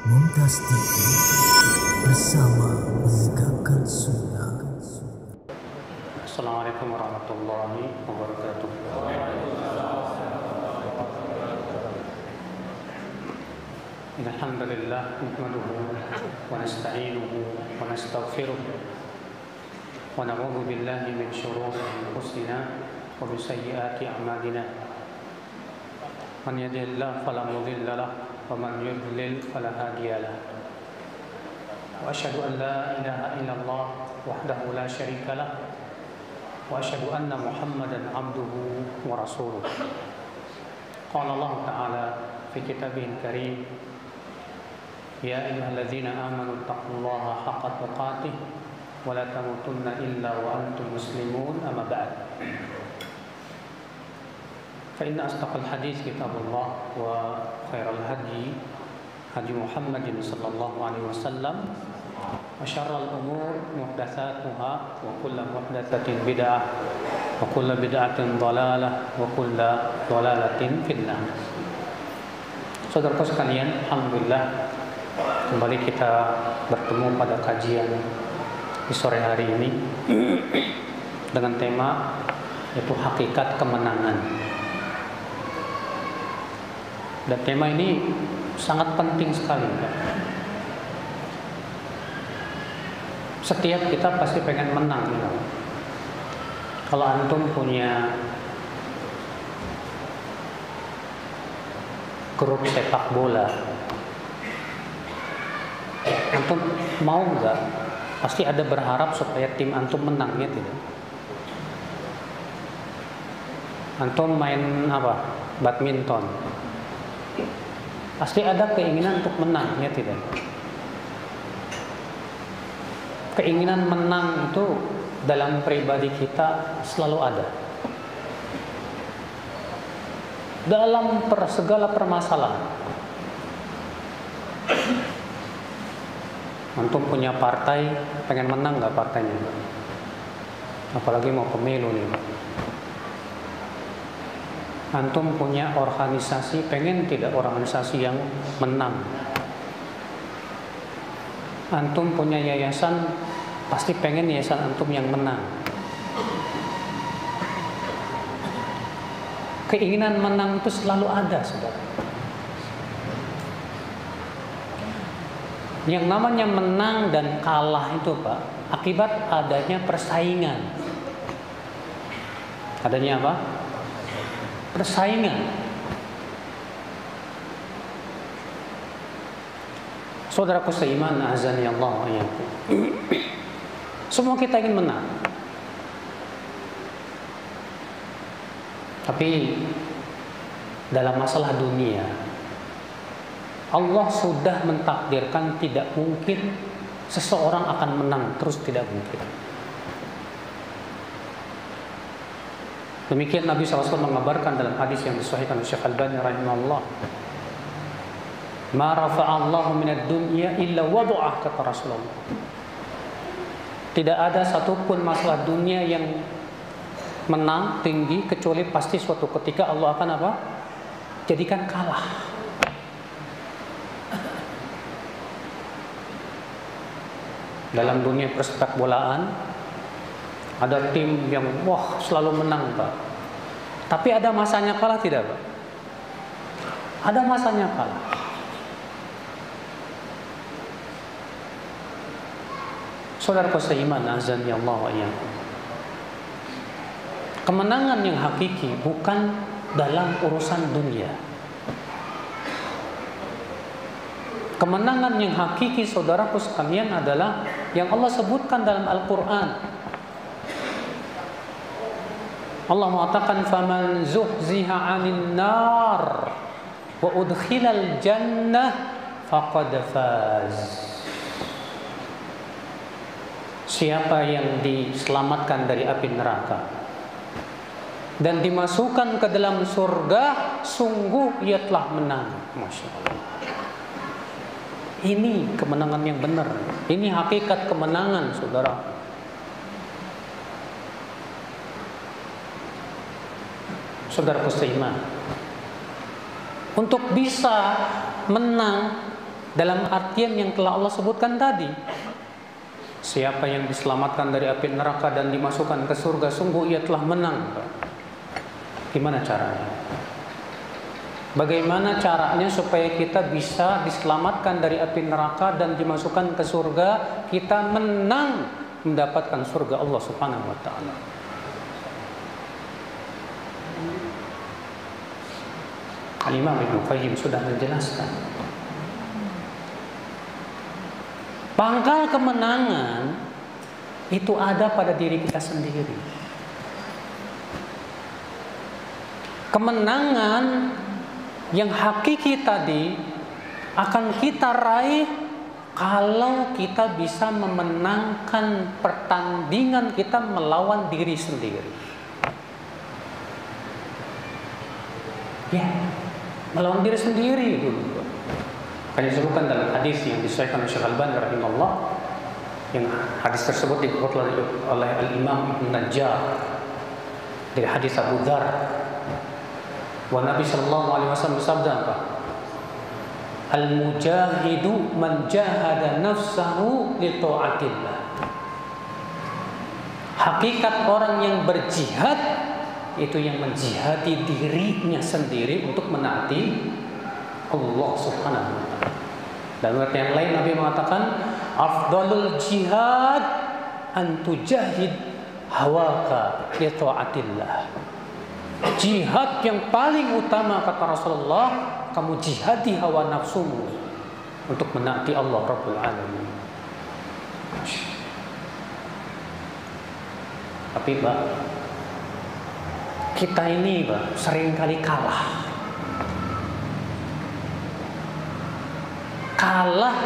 Mumtaz TV bersama menegakkan sunnah. Assalamualaikum warahmatullahi wabarakatuh. Alhamdulillah nahmaduhu wa nasta'inuhu wa nastaghfiruh wa na'udzu billahi min shururi anfusina wa min sayyiati a'malina. Man yahdihillahu fala mudilla lahu wa man yudlil fala hadiya lahu. Wa asyhadu an la ilaha illallah wahdahu la syarika lahu wa asyhadu anna Muhammadan abduhu wa rasuluh. Qala Allah Ta'ala fi kitabihil karim, ya ayyuhalladzina amanu taqullaha haqqa tuqatih wa la tamutunna illa wa antum muslimun, amma ba'd. Fa inna asdaqal hadits kitabullah wa khairal hadi hadi Muhammadin sallallahu alaihi wasallam wa syarrul umur muhdatsatuha wa kullu muhdatsatin bid'ah wa kullu bid'atin dhalalah wa kullu dhalalatin finnar. Saudaraku sekalian, alhamdulillah kembali kita bertemu pada kajian di sore hari ini dengan tema yaitu hakikat kemenangan. Dan tema ini sangat penting sekali, Pak. Setiap kita pasti pengen menang, ya. Kalau antum punya grup sepak bola, antum mau nggak? Pasti ada berharap supaya tim antum menang, ya tidak? Antum main apa? Badminton. Pasti ada keinginan untuk menang, ya tidak? Keinginan menang itu dalam pribadi kita selalu ada. Dalam segala permasalahan. Antum punya partai, pengen menang nggak partainya? Apalagi mau pemilu nih. Antum punya organisasi, pengen tidak organisasi yang menang? Antum punya yayasan, pasti pengen yayasan antum yang menang. Keinginan menang itu selalu ada, saudara. Yang namanya menang dan kalah itu, Pak, akibat adanya persaingan. Adanya apa? Persaingan. Saudaraku seiman, azani Allah wa iyyakum. Semua kita ingin menang. Tapi dalam masalah dunia, Allah sudah mentakdirkan tidak mungkin seseorang akan menang, terus tidak mungkin. Demikian Nabi SAW mengabarkan dalam hadis yang disahihkan oleh Syekh Al-Albani rahimahullah, ma rafa'allahu minad dunya illa wada'ah, kata Rasulullah. Tidak ada satupun masalah dunia yang menang tinggi kecuali pasti suatu ketika Allah akan apa? Jadikan kalah. Dalam dunia persepak bolaan ada tim yang selalu menang, Pak. Tapi ada masanya kalah tidak, Pak? Ada masanya kalah. Saudaraku seiman, azan ya Allah wa iyyakum. Kemenangan yang hakiki bukan dalam urusan dunia. Kemenangan yang hakiki, saudaraku sekalian, adalah yang Allah sebutkan dalam Al-Quran. Allah mengatakan, faman zuhziha 'anil nar wa udkhilal jannah faqad faz. Siapa yang diselamatkan dari api neraka dan dimasukkan ke dalam surga, sungguh ia telah menang. Masya Allah. Ini kemenangan yang benar. Ini hakikat kemenangan, saudara. Saudaraku seiman, untuk bisa menang Dalam artian yang telah Allah sebutkan tadi. Siapa yang diselamatkan dari api neraka dan dimasukkan ke surga, sungguh ia telah menang. Gimana caranya? Bagaimana caranya supaya kita bisa diselamatkan dari api neraka dan dimasukkan ke surga? Kita menang mendapatkan surga Allah Subhanahu wa taala. Al-Imam Ibnu Qayyim sudah menjelaskan. Pangkal kemenangan itu ada pada diri kita sendiri. Kemenangan yang hakiki tadi akan kita raih kalau kita bisa memenangkan pertandingan kita melawan diri sendiri. Ya, melawan diri sendiri dulu. Kan disebutkan dalam hadis yang disahihkan oleh Syekh Al-Albani rahimahullah, yang hadis tersebut dikutip oleh Al-Imam Ibn Najjar dari hadis Abu Dzar. Wa Nabi sallallahu alaihi wasallam bersabda apa? Al-mujahidu man jahada nafsahu li ta'atillah. Hakikat orang yang berjihad itu yang menjihadi dirinya sendiri untuk menaati Allah Subhanahu wa taala. Dan artian lain Nabi mengatakan afdalul jihad an tujahid hawaka li ta'atillah. Jihad yang paling utama kata Rasulullah, kamu jihadi hawa nafsumu untuk menaati Allah Rabbul Alamin. Tapi Pak, kita ini Pak seringkali kalah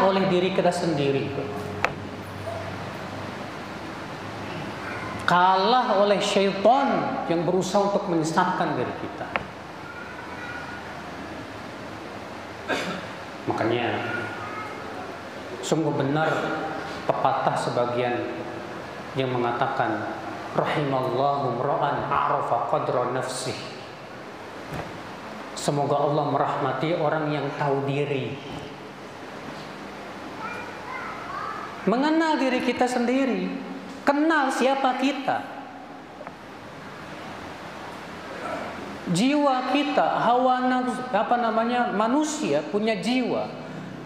oleh diri kita sendiri, kalah oleh syaitan yang berusaha untuk menyesatkan diri kita. Makanya sungguh benar pepatah sebagian yang mengatakan rahimallahu mra'an a'rafa qadra nafsih. Semoga Allah merahmati orang yang tahu diri, mengenal diri kita sendiri, kenal siapa kita, jiwa kita, hawa nafsu, manusia punya jiwa.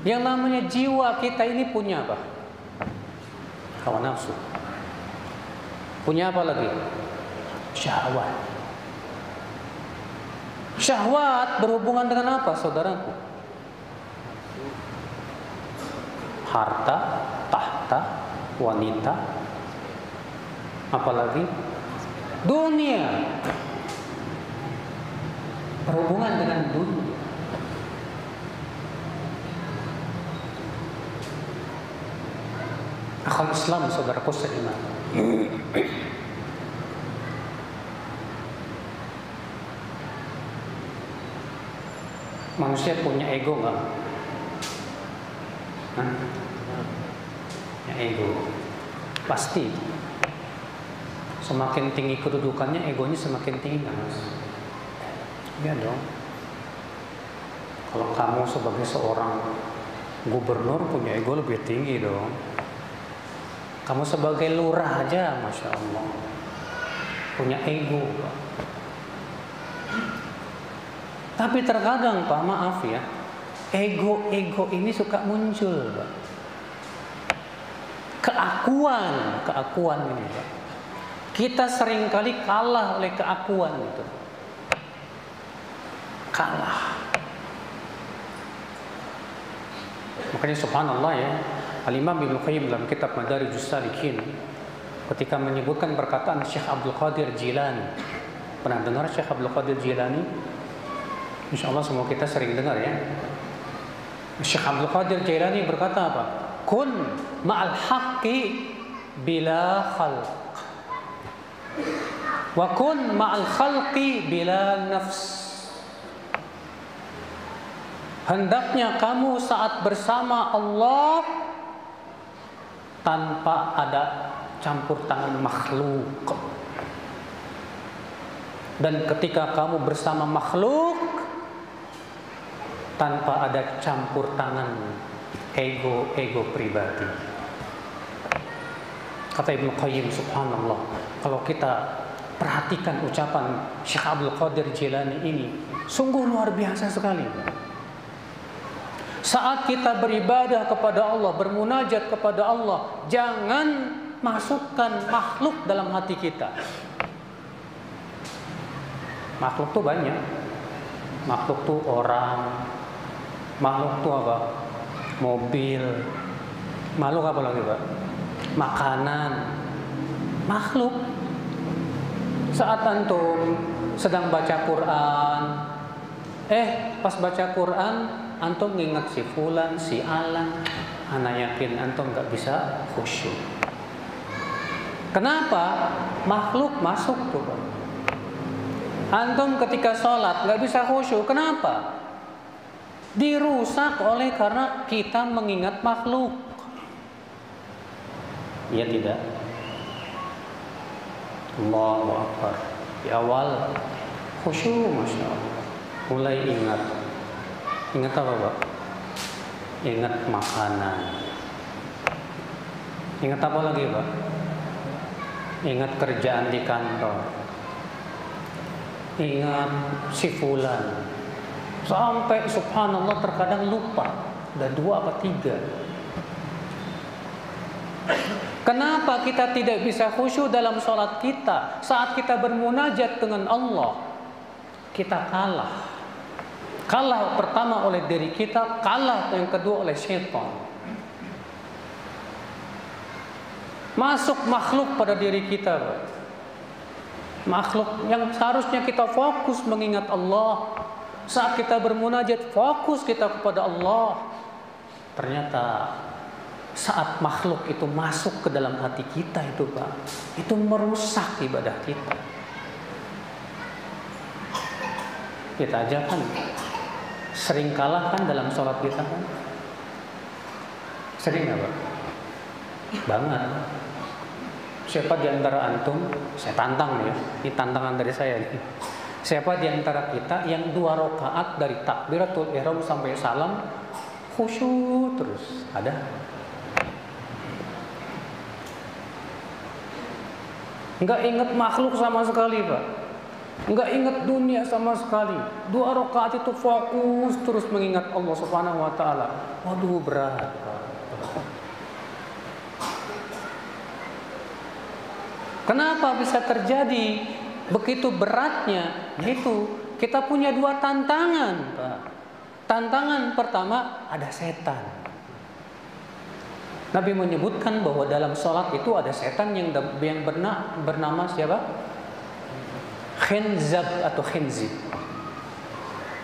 Yang namanya jiwa kita ini punya apa? Hawa nafsu. Punya apa lagi? Syahwat. Syahwat berhubungan dengan apa, saudaraku? Harta, tahta, wanita, apalagi dunia. Berhubungan dengan dunia. Akhul Islam, saudaraku seiman. Manusia punya ego nggak? Ya, ego pasti. Semakin tinggi kedudukannya, egonya semakin tinggi, Mas. Ya dong. Kalau kamu sebagai seorang gubernur punya ego lebih tinggi dong. Kamu sebagai lurah aja, Masya Allah, punya ego, Pak. Tapi terkadang, Pak, maaf ya, ego ini suka muncul, Pak. Keakuan ini, Pak. Kita seringkali kalah oleh keakuan itu. Kalah. Makanya subhanallah ya, Al-Imam Ibnu Qayyim dalam kitab Madarijus Salikin ketika menyebutkan perkataan Syekh Abdul Qadir Jilani. Pernah dengar Syekh Abdul Qadir Jilani? Insyaallah semua kita sering dengar ya. Syekh Abdul Qadir Jilani berkata apa? Kun ma'al haqqi bila khalq wa kun ma'al khalqi bila nafs. Hendaknya kamu saat bersama Allah tanpa ada campur tangan makhluk. Dan ketika kamu bersama makhluk tanpa ada campur tangan ego pribadi. Kata Ibnu Qayyim, subhanallah, kalau kita perhatikan ucapan Syekh Abdul Qadir Jilani ini, sungguh luar biasa sekali. Saat kita beribadah kepada Allah, bermunajat kepada Allah, jangan masukkan makhluk dalam hati kita. Makhluk tuh banyak. Makhluk tuh orang, makhluk tuh apa? Mobil, makhluk apa lagi Pak? Makanan, makhluk. Saat antum sedang baca Quran, pas baca Quran antum ngingat si fulan, si alan, ana yakin antum nggak bisa khusyuk. Kenapa? Makhluk masuk tuh Pak. Antum ketika sholat nggak bisa khusyuk, kenapa? Dirusak karena kita mengingat makhluk. Iya tidak? Allahu Akbar. Di awal khusyuk, masya Allah. Mulai ingat apa Pak? Ingat makanan. Ingat apa lagi Pak? Ingat kerjaan di kantor. Ingat si fulan. Sampai subhanallah terkadang lupa. Udah 2 apa 3. Kenapa kita tidak bisa khusyuk dalam sholat kita? Saat kita bermunajat dengan Allah, kita kalah. Kalah pertama oleh diri kita, kalah yang kedua oleh syaitan. Masuk makhluk pada diri kita, Pak. Makhluk yang seharusnya kita fokus mengingat Allah. Saat kita bermunajat, fokus kita kepada Allah. Ternyata saat makhluk itu masuk ke dalam hati kita itu Pak, itu merusak ibadah kita. Kita aja kan sering kalah kan dalam sholat kita kan. Sering nggak Pak? Banget. Siapa di antara antum, saya tantang ya, ini tantangan dari saya nih. Siapa di antara kita yang 2 rakaat dari takbiratul ihram sampai salam khusyuk terus? Ada? Enggak ingat makhluk sama sekali Pak. Enggak ingat dunia sama sekali. 2 rakaat itu fokus terus mengingat Allah Subhanahu wa taala. Waduh, berat Pak. Kenapa bisa terjadi begitu beratnya? Gitu. Kita punya 2 tantangan, Pak. Tantangan pertama, ada setan. Nabi menyebutkan bahwa dalam sholat itu ada setan yang bernama siapa? Khinzab atau khinzib.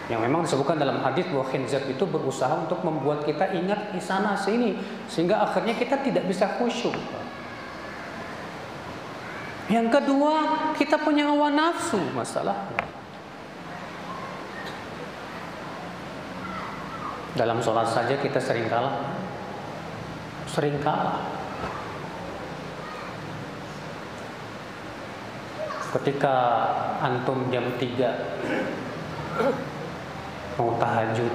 Yang memang disebutkan dalam hadis bahwa khinzab itu berusaha untuk membuat kita ingat di sana sini, sehingga akhirnya kita tidak bisa khusyuk. Yang kedua, kita punya hawa nafsu masalahnya. Dalam sholat saja kita sering kalah. Sering kalah. Ketika antum jam 3 mau tahajud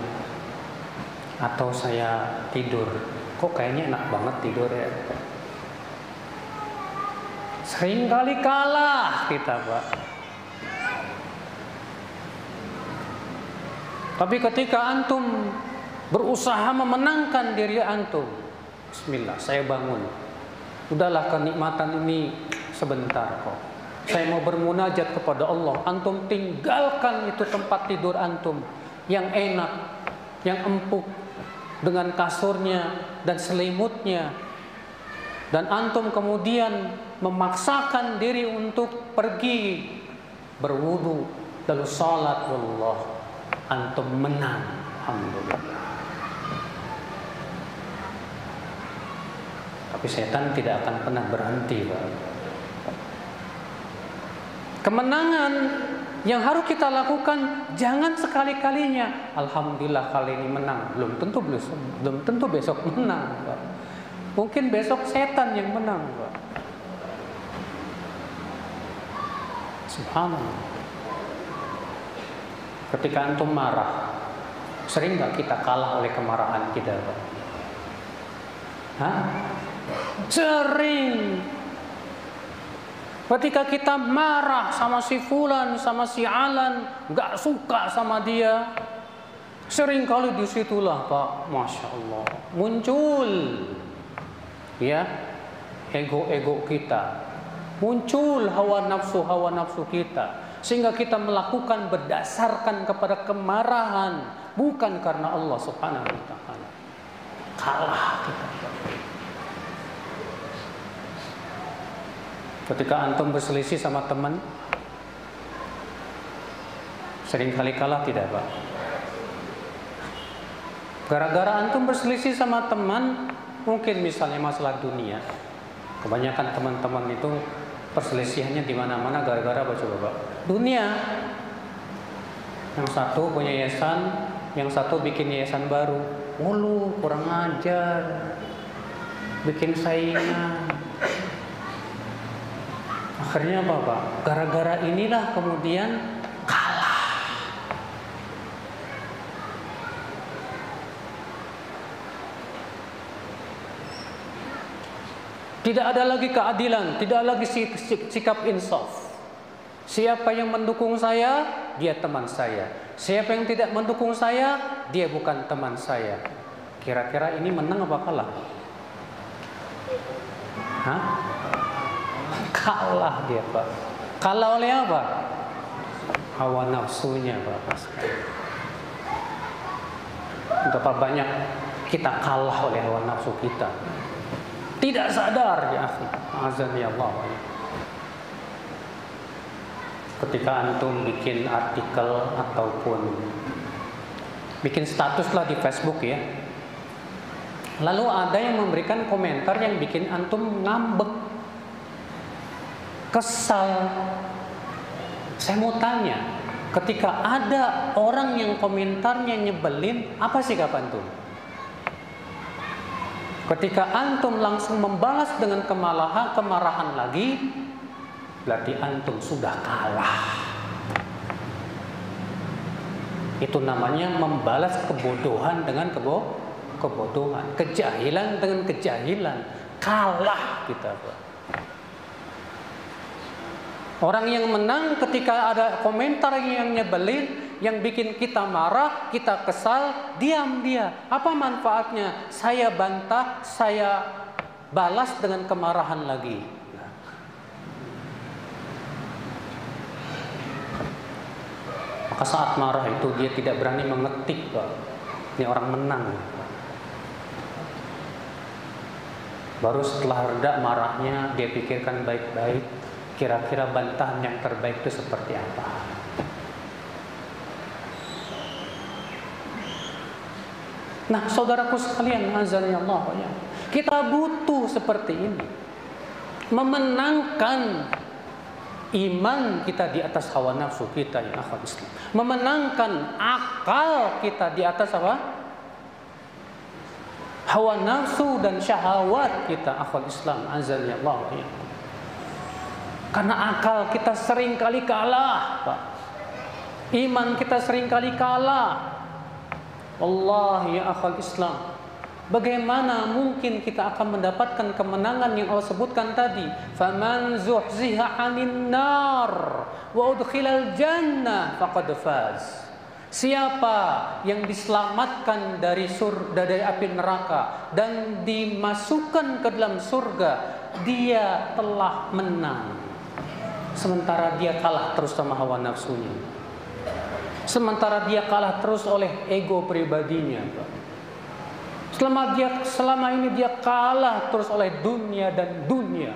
atau saya tidur, kok kayaknya enak banget tidur ya. Sering kali kalah kita Pak. Tapi ketika antum berusaha memenangkan diri antum, bismillah, saya bangun. Udahlah, kenikmatan ini sebentar kok. Saya mau bermunajat kepada Allah. Antum tinggalkan itu tempat tidur antum yang enak, yang empuk, dengan kasurnya dan selimutnya. Dan antum kemudian memaksakan diri untuk pergi berwudu lalu salat, wallah, antum menang, alhamdulillah. Tapi setan tidak akan pernah berhenti, Pak. Kemenangan yang harus kita lakukan, jangan sekali-kalinya alhamdulillah kali ini menang, belum tentu besok menang, Pak. Mungkin besok setan yang menang, Pak. Subhanallah. Ketika antum marah, sering nggak kita kalah oleh kemarahan kita, Pak? Hah? Sering. Ketika kita marah sama si fulan, sama si alan, nggak suka sama dia, sering kali disitulah Pak, Masya Allah, muncul ya ego-ego kita, muncul hawa nafsu kita, sehingga kita melakukan berdasarkan kepada kemarahan, bukan karena Allah Subhanahu wa Ta'ala. Kalah kita. Ketika antum berselisih sama teman, sering kali kalah tidak Pak? Gara-gara antum berselisih sama teman, mungkin misalnya masalah dunia. Kebanyakan teman-teman itu perselisihannya di mana-mana gara-gara apa coba Pak? Dunia. Yang satu punya yayasan, yang satu bikin yayasan baru. Oh lu kurang ajar, bikin saingan. Akhirnya apa Pak? Gara-gara inilah kemudian kalah. Tidak ada lagi keadilan, tidak lagi sikap insaf. Siapa yang mendukung saya, dia teman saya. Siapa yang tidak mendukung saya, dia bukan teman saya. Kira-kira ini menang apa kalah? Hah? Kalah dia Pak. Kalah oleh apa? Hawa nafsunya Pak. Betapa banyak kita kalah oleh hawa nafsu kita. Tidak sadar ya akhi. Azan ya Allah. Ketika antum bikin artikel ataupun bikin status lah di Facebook ya, lalu ada yang memberikan komentar yang bikin antum ngambek, kesal. Saya mau tanya, ketika ada orang yang komentarnya nyebelin, apa sikap antum? Ketika antum langsung membalas dengan kemarahan lagi, berarti antum sudah kalah. Itu namanya membalas kebodohan dengan kebodohan, kejahilan dengan kejahilan. Kalah kita Pak. Orang yang menang ketika ada komentar yang nyebelin, yang bikin kita marah, kita kesal, diam dia. Apa manfaatnya? Saya bantah, saya balas dengan kemarahan lagi. Maka saat marah itu dia tidak berani mengetik Pak. Ini orang menang. Baru setelah reda marahnya, dia pikirkan baik-baik, kira-kira bantahan yang terbaik itu seperti apa. Nah, saudaraku sekalian, azan ya Allah, kita butuh seperti ini, memenangkan iman kita di atas hawa nafsu kita ya akhwat Islam, memenangkan akal kita di atas apa? Hawa nafsu dan syahwat kita akhwat Islam, azan ya Allah. Karena akal kita sering kali kalah Pak. Iman kita sering kali kalah. Allah ya akhwal Islam, bagaimana mungkin kita akan mendapatkan kemenangan yang Allah sebutkan tadi? Faman zuhziha 'anil nar wa udkhilal jannah faqad faz. Siapa yang diselamatkan dari api neraka dan dimasukkan ke dalam surga, dia telah menang. Sementara dia kalah terus sama hawa nafsunya. Sementara dia kalah terus oleh ego pribadinya. Selama ini dia kalah terus oleh dunia dan dunia.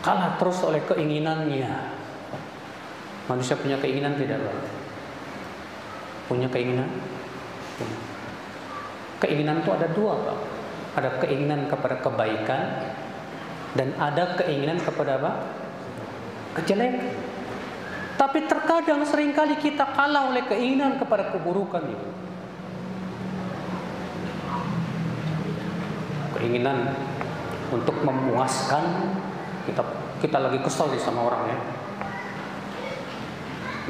Kalah terus oleh keinginannya. Manusia punya keinginan tidak Pak? Punya keinginan? Keinginan itu ada dua Pak. Ada keinginan kepada kebaikan dan ada keinginan kepada apa? Kejelekan. Tapi terkadang seringkali kita kalah oleh keinginan kepada keburukan itu. Keinginan untuk memuaskan, kita lagi kesal sama orang ya.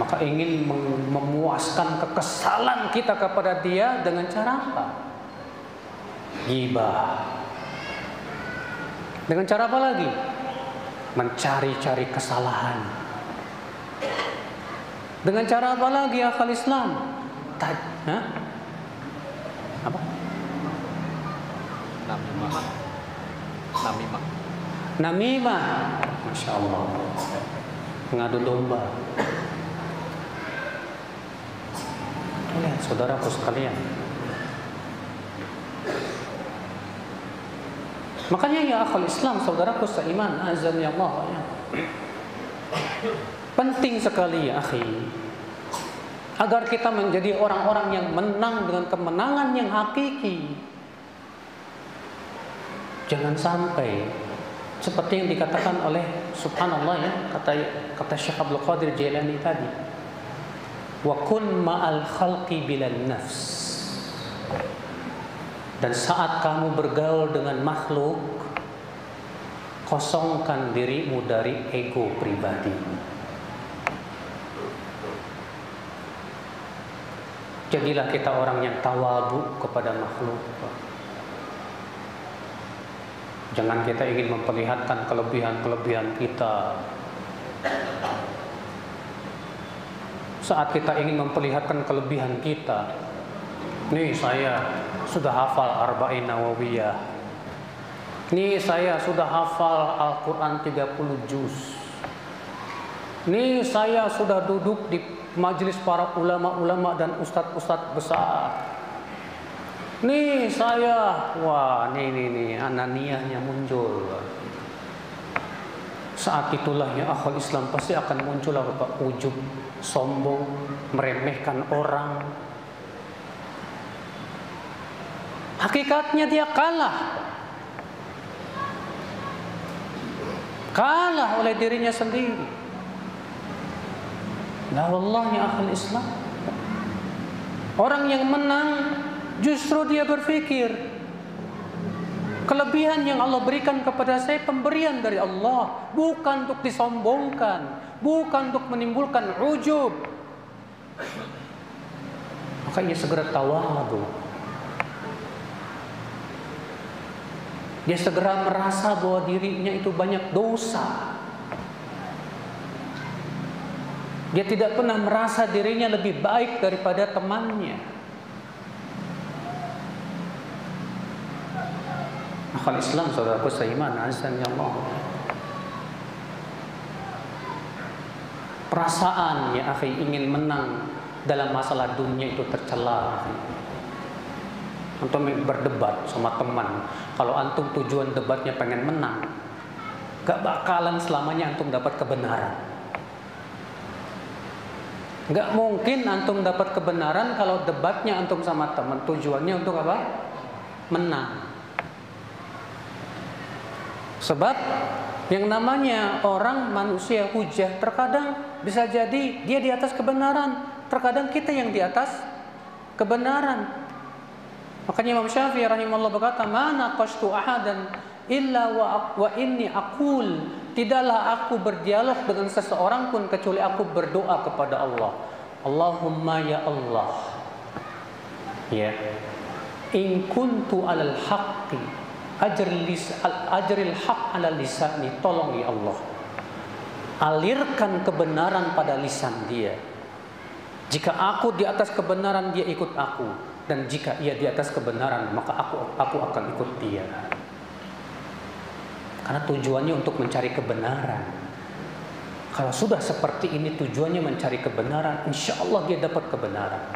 Maka ingin memuaskan kekesalan kita kepada dia dengan cara apa? Ghibah. Dengan cara apa lagi? Mencari-cari kesalahan. Dengan cara apa lagi akal Islam? Apa? Namimah. Masya Allah. Mengadu domba. Lihat saudaraku sekalian. Makanya ya akal Islam, saudaraku seiman, azan ya Allah. Penting sekali ya akhi, agar kita menjadi orang-orang yang menang dengan kemenangan yang hakiki. Jangan sampai seperti yang dikatakan oleh subhanallah ya, kata Syekh Abdul Qadir Jailani tadi, wa kun ma'al khalqi bilan nafs. Dan saat kamu bergaul dengan makhluk, kosongkan dirimu dari ego pribadi. Jadilah kita orang yang tawadhu kepada makhluk. Jangan kita ingin memperlihatkan kelebihan-kelebihan kita. Saat kita ingin memperlihatkan kelebihan kita, nih saya sudah hafal Arba'in Nawawiyah. Nih saya sudah hafal Al-Quran 30 juz. Nih saya sudah duduk di majelis para ulama-ulama dan ustadz-ustadz besar. Nih saya, wah nih ananiyahnya muncul. Saat itulah ya akhul Islam pasti akan muncul apa? Ujub, sombong, meremehkan orang. Hakikatnya dia kalah oleh dirinya sendiri. Nah wallahi akhul Islam, orang yang menang justru dia berpikir, kelebihan yang Allah berikan kepada saya pemberian dari Allah, bukan untuk disombongkan, bukan untuk menimbulkan ujub. Maka ia segera tawadhu. Dia segera merasa bahwa dirinya itu banyak dosa. Dia tidak pernah merasa dirinya lebih baik daripada temannya. Akal Islam, saudaraku seiman, azan ya Allah. Perasaan ya akhi ingin menang dalam masalah dunia itu tercela. Antum berdebat sama teman, kalau antum tujuan debatnya pengen menang, gak bakalan selamanya antum dapat kebenaran. Gak mungkin antum dapat kebenaran kalau debatnya antum sama teman tujuannya untuk apa? Menang. Sebab yang namanya orang manusia hujah terkadang bisa jadi dia di atas kebenaran, terkadang kita yang di atas kebenaran. Makanya Imam Syafi'i rahimahullah berkata, "Mana qashtu ahadan illa wa inni aqul." Tidaklah aku berdialog dengan seseorang pun kecuali aku berdoa kepada Allah. Allahumma ya Allah. Ya. In kuntu 'alal haqqi ajril haqq 'ala lisani. Tolong ya Allah, alirkan kebenaran pada lisan dia. Jika aku di atas kebenaran, dia ikut aku. Dan jika ia di atas kebenaran, maka aku akan ikut dia. Karena tujuannya untuk mencari kebenaran. Kalau sudah seperti ini tujuannya mencari kebenaran, insya Allah dia dapat kebenaran.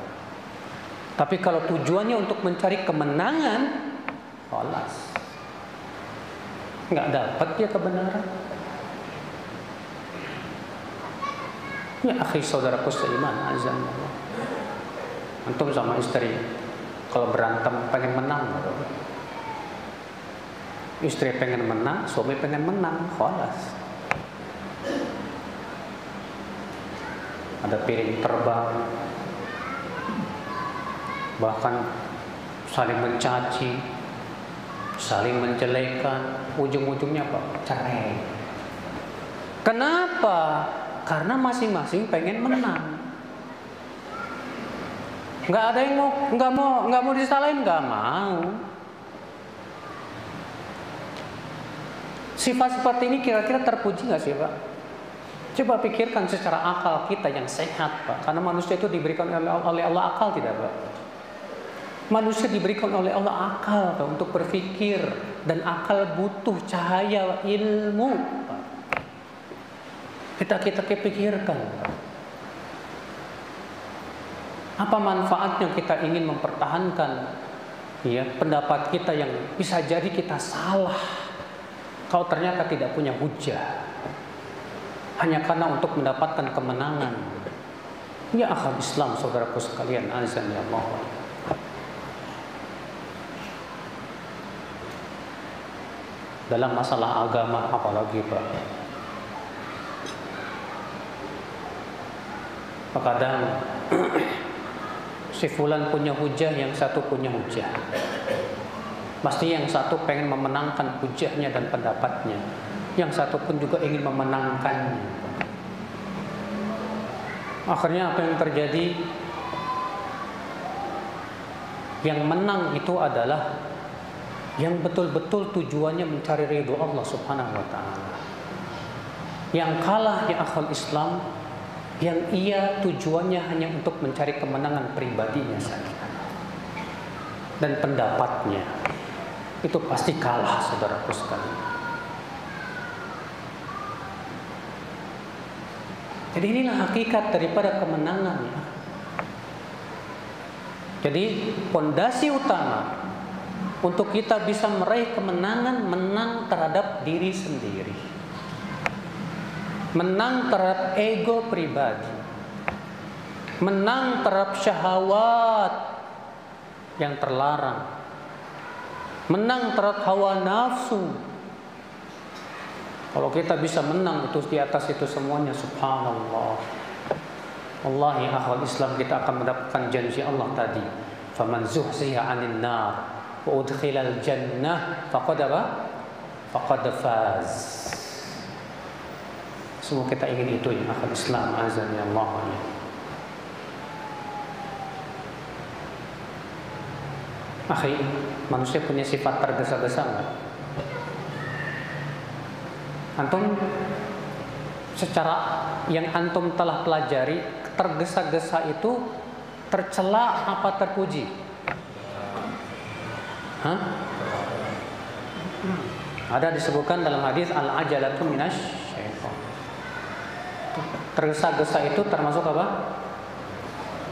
Tapi kalau tujuannya untuk mencari kemenangan, alas, nggak dapat dia kebenaran. Ya akhi saudaraku seiman, azan Allah. Antum sama istri kalau berantem pengen menang, istri pengen menang, suami pengen menang, khalas. Ada piring terbang, bahkan saling mencaci, saling menjelekan, ujung-ujungnya apa? Cerai. Kenapa? Karena masing-masing pengen menang. Nggak ada yang nggak mau disalahin, nggak mau. Sifat seperti ini kira-kira terpuji nggak sih Pak? Coba pikirkan secara akal kita yang sehat Pak. Karena manusia itu diberikan oleh Allah akal tidak Pak? Manusia diberikan oleh Allah akal Pak, untuk berpikir. Dan akal butuh cahaya ilmu Pak. Kita pikirkan Pak. Apa manfaatnya kita ingin mempertahankan ya pendapat kita yang bisa jadi kita salah kalau ternyata tidak punya hujah hanya karena untuk mendapatkan kemenangan. Ya akhal Islam, saudaraku sekalian, azan ya Allah. Dalam masalah agama apalagi Pak, terkadang si fulan punya hujah, yang satu punya hujah. Pasti yang satu pengen memenangkan hujahnya dan pendapatnya, yang satu pun juga ingin memenangkannya. Akhirnya apa yang terjadi? Yang menang itu adalah yang betul-betul tujuannya mencari ridho Allah Subhanahu wa ta'ala. Yang kalah ya akhal Islam, yang ia tujuannya hanya untuk mencari kemenangan pribadinya saja dan pendapatnya, itu pasti kalah, saudaraku sekalian. Jadi inilah hakikat daripada kemenangan ya. Jadi pondasi utama untuk kita bisa meraih kemenangan, menang terhadap diri sendiri, menang terhadap ego pribadi, menang terhadap syahwat yang terlarang, menang terhadap hawa nafsu. Kalau kita bisa menang itu di atas itu semuanya, subhanallah. Allah ya akhwal Islam, kita akan mendapatkan janji Allah tadi, faman zuhziha 'anil nar wa udkhilal jannah faqad faz. Semua kita ingin itu ya akhwal Islam, azan ya Allah. Akhi, manusia punya sifat tergesa-gesa enggak? Antum secara yang antum telah pelajari, tergesa-gesa itu tercela apa terpuji? Hah? Ada disebutkan dalam hadis al-ajalatu minasyaiton. Tergesa-gesa itu termasuk apa?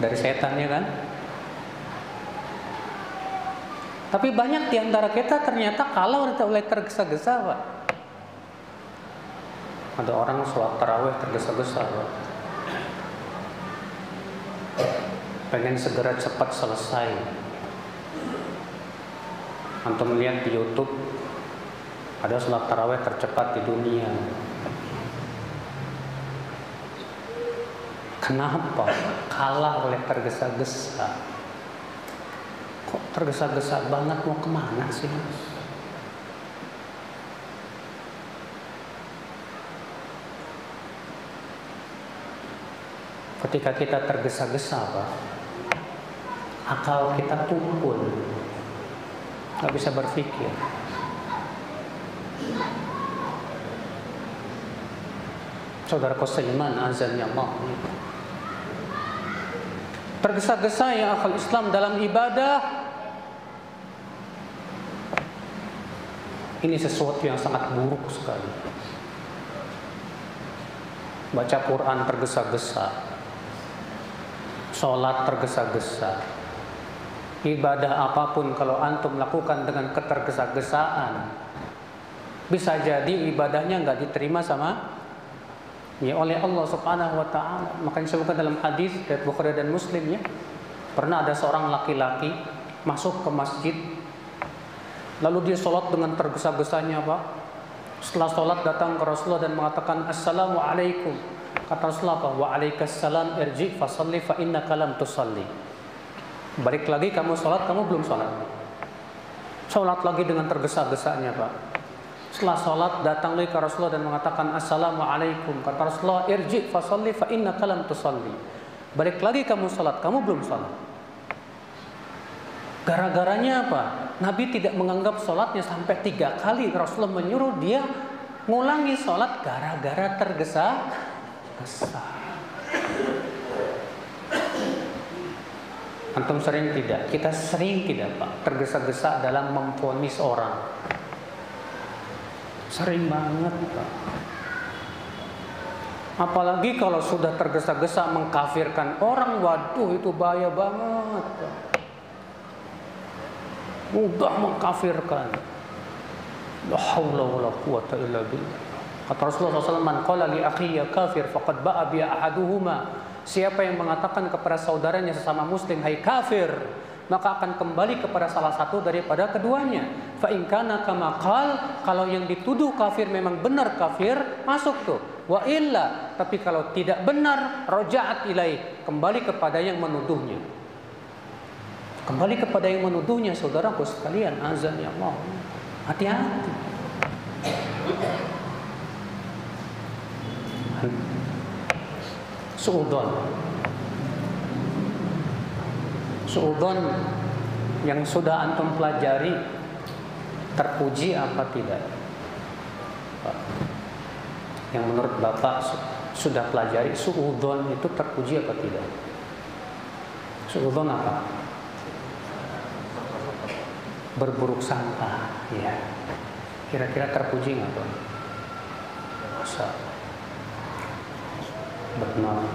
Dari setan ya kan? Tapi banyak di antara kita ternyata kalau oleh tergesa-gesa Pak. Ada orang sholat tarawih tergesa-gesa Pak. Pengen segera cepat selesai. Antum melihat di YouTube ada sholat tarawih tercepat di dunia. Kenapa? Kalah oleh tergesa-gesa. Kok tergesa-gesa banget, mau kemana sih? Ketika kita tergesa-gesa Pak, akal kita tumpul, gak bisa berpikir. Saudaraku seiman, azan ya Allah, tergesa-gesa ya akal Islam dalam ibadah, ini sesuatu yang sangat buruk sekali. Baca Quran tergesa-gesa, sholat tergesa-gesa, ibadah apapun kalau antum lakukan dengan ketergesa-gesaan, bisa jadi ibadahnya nggak diterima oleh Allah Subhanahu wa ta'ala. Makanya disebutkan dalam hadis riwayat Bukhari dan Muslim ya, pernah ada seorang laki-laki masuk ke masjid, lalu dia sholat dengan tergesa-gesanya Pak. Setelah sholat datang ke Rasulullah dan mengatakan Assalamualaikum. Kata Rasulullah apa? Waalaikumsalam, irji fasalli fa innaka lam tusalli. Balik lagi kamu sholat, kamu belum sholat. Sholat lagi dengan tergesa-gesanya Pak. Setelah sholat datang lagi ke Rasulullah dan mengatakan Assalamualaikum. Kata Rasulullah, irji fasalli fa innaka lam tusalli. Balik lagi kamu sholat, kamu belum sholat. Gara-garanya apa? Nabi tidak menganggap sholatnya sampai 3 kali. Rasulullah menyuruh dia ngulangi sholat gara-gara tergesa-gesa. Antum sering tidak? Kita sering tidak, Pak, tergesa-gesa dalam memvonis orang. Sering banget, Pak. Apalagi kalau sudah tergesa-gesa mengkafirkan orang, waduh itu bahaya banget, Pak. Mudah mengkafirkan. La haula wala quwata illa billah. Kata Rasulullah SAW, man qala li akhiya kafir faqad ba'a bi ahaduhuma. Siapa yang mengatakan kepada saudaranya sesama muslim, hai kafir, maka akan kembali kepada salah satu daripada keduanya. Fa in kana kama qal, kalau yang dituduh kafir memang benar kafir, masuk tuh. Wa illa, tapi kalau tidak benar, raja'at ilaih, kembali kepada yang menuduhnya. Kembali kepada yang menuduhnya, saudaraku sekalian, azan ya Allah. Hati-hati. Suudzon yang sudah antum pelajari terpuji apa tidak? Yang menurut Bapak sudah pelajari, suudzon itu terpuji apa tidak? Suudzon apa? Berburuk sangka, ya. Kira-kira terpuji nggak, Bang? Masa? Benar.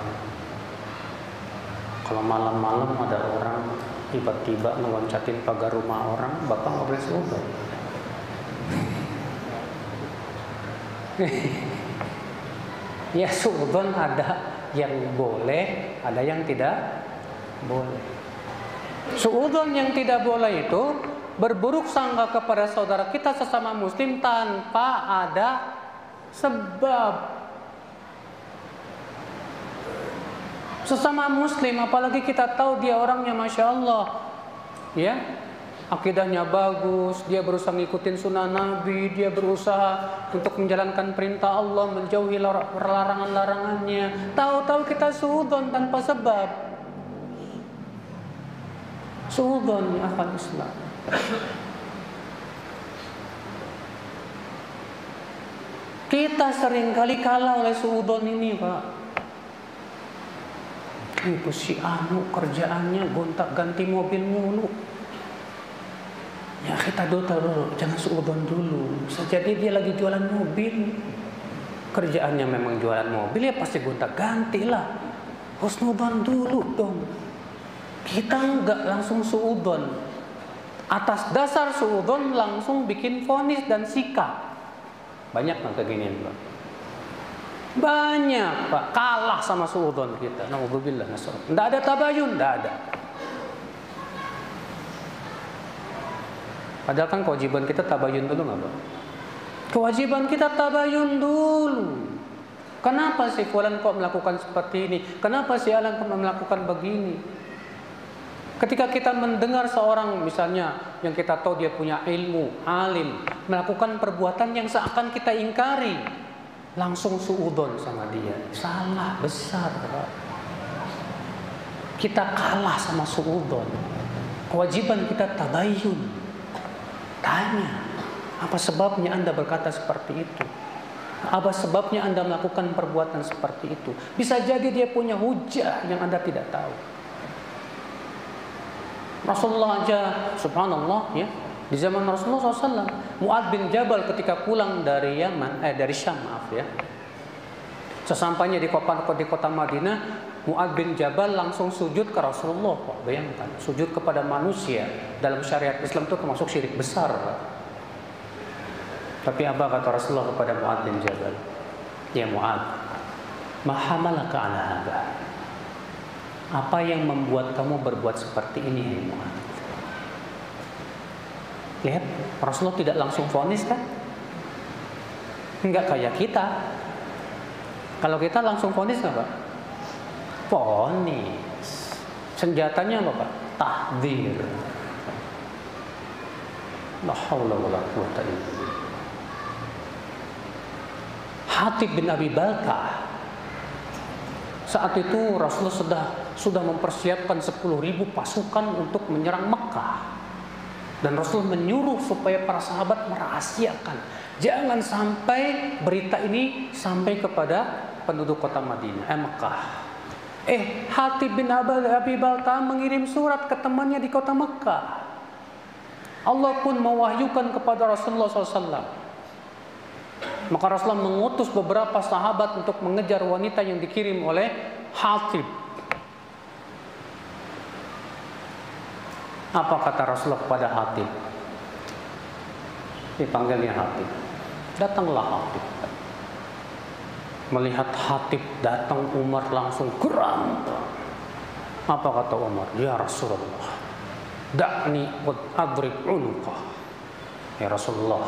Kalau malam-malam ada orang tiba-tiba ngeloncatin pagar rumah orang, Bapak nggak boleh suudzon. Ya, suudzon ada yang boleh, ada yang tidak boleh. Suudzon yang tidak boleh itu berburuk sangka kepada saudara kita sesama muslim tanpa ada sebab. Sesama muslim, apalagi kita tahu dia orangnya Masya Allah, ya, akidahnya bagus, dia berusaha ngikutin sunnah Nabi, dia berusaha untuk menjalankan perintah Allah, menjauhi larangan-larangannya. Tahu-tahu kita suudzon tanpa sebab. Suudzon ya akhal Islam. Kita seringkali kalah oleh suudzon ini, Pak. Itu si anu kerjaannya gonta-ganti mobil mulu. Ya kita dulu, jangan suudzon dulu. Bisa jadi dia lagi jualan mobil. Kerjaannya memang jualan mobil, ya pasti gonta-ganti lah. Husnudzon dulu dong. Kita enggak langsung suudzon. Atas dasar suudzon langsung bikin vonis dan sikap. Banyak nggak beginian, Pak? Banyak, Pak. Kalah sama suudzon kita. Nauzubillah. Nggak ada tabayun, nggak ada. Padahal kan kewajiban kita tabayun dulu nggak, Pak? Kewajiban kita tabayun dulu. Kenapa si fulan kok melakukan seperti ini? Kenapa si alan kok melakukan begini? Ketika kita mendengar seorang misalnya yang kita tahu dia punya ilmu, alim, melakukan perbuatan yang seakan kita ingkari, langsung suudzon sama dia. Salah besar, Pak. Kita kalah sama suudzon. Kewajiban kita tabayun. Tanya, apa sebabnya Anda berkata seperti itu? Apa sebabnya Anda melakukan perbuatan seperti itu? Bisa jadi dia punya hujah yang Anda tidak tahu. Rasulullah aja, subhanallah, ya, di zaman Rasulullah SAW, Mu'adz bin Jabal ketika pulang dari dari Syam, maaf ya, sesampainya di kota Madinah, Mu'adz bin Jabal langsung sujud ke Rasulullah. Pak, bayangkan, sujud kepada manusia dalam syariat Islam itu termasuk syirik besar, Pak. Tapi apa kata Rasulullah kepada Mu'adz bin Jabal? Ya Mu'adz, ma hamalaka ala hadza? Apa yang membuat kamu berbuat seperti ini, ya Mu'adz? Lihat, Rasulullah tidak langsung vonis kan? Enggak kayak kita. Kalau kita langsung vonis nggak, Pak? Vonis. Senjatanya apa, Pak? Tahdzir. La haula wala quwata illa billah. Hatib bin Abi Baltah, saat itu Rasulullah sudah mempersiapkan 10.000 pasukan untuk menyerang Mekah. Dan Rasul menyuruh supaya para sahabat merahasiakan. Jangan sampai berita ini sampai kepada penduduk kota Madinah, Mekah. Hatib bin Abi Balta'a mengirim surat ke temannya di kota Mekah. Allah pun mewahyukan kepada Rasulullah SAW. Maka Rasulullah mengutus beberapa sahabat untuk mengejar wanita yang dikirim oleh Hatib. Apa kata Rasulullah kepada Hatib? Dipanggilnya Hatib. Datanglah Hatib. Melihat Hatib datang, Umar langsung geram. Apa kata Umar? Ya Rasulullah, da'ni qad adrib unuqah. Ya Rasulullah,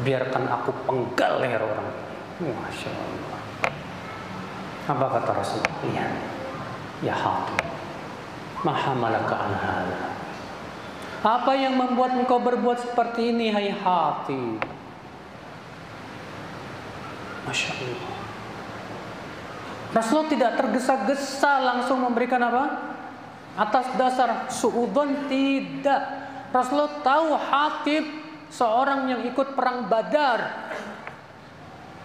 biarkan aku penggal leher orang. Masya Allah. Apa kata Rasulullah? Lihat, ya Hatib, ma hamalaka an hadha. Apa yang membuat engkau berbuat seperti ini, hai Hatib? Masya Allah. Rasulullah tidak tergesa-gesa langsung memberikan apa? Atas dasar suudzon, tidak. Rasulullah tahu Hatib seorang yang ikut perang Badar.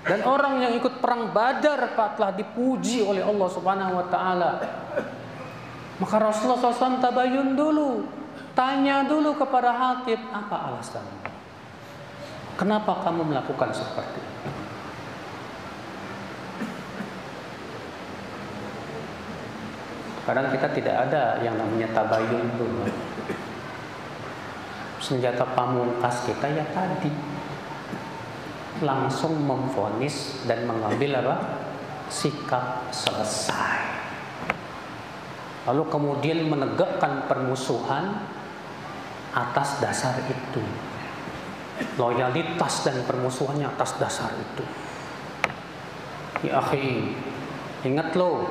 Dan orang yang ikut perang Badar telah dipuji oleh Allah Subhanahu wa taala. Maka Rasulullah SAW tabayun dulu, tanya dulu kepada Hatib, apa alasannya? Kenapa kamu melakukan seperti itu? Kadang kita tidak ada yang namanya tabayun dulu. Senjata pamungkas kita ya tadi, langsung memvonis dan mengambil apa? Sikap selesai. Lalu kemudian menegakkan permusuhan atas dasar itu. Loyalitas dan permusuhannya atas dasar itu. Ya akhi, ingat loh,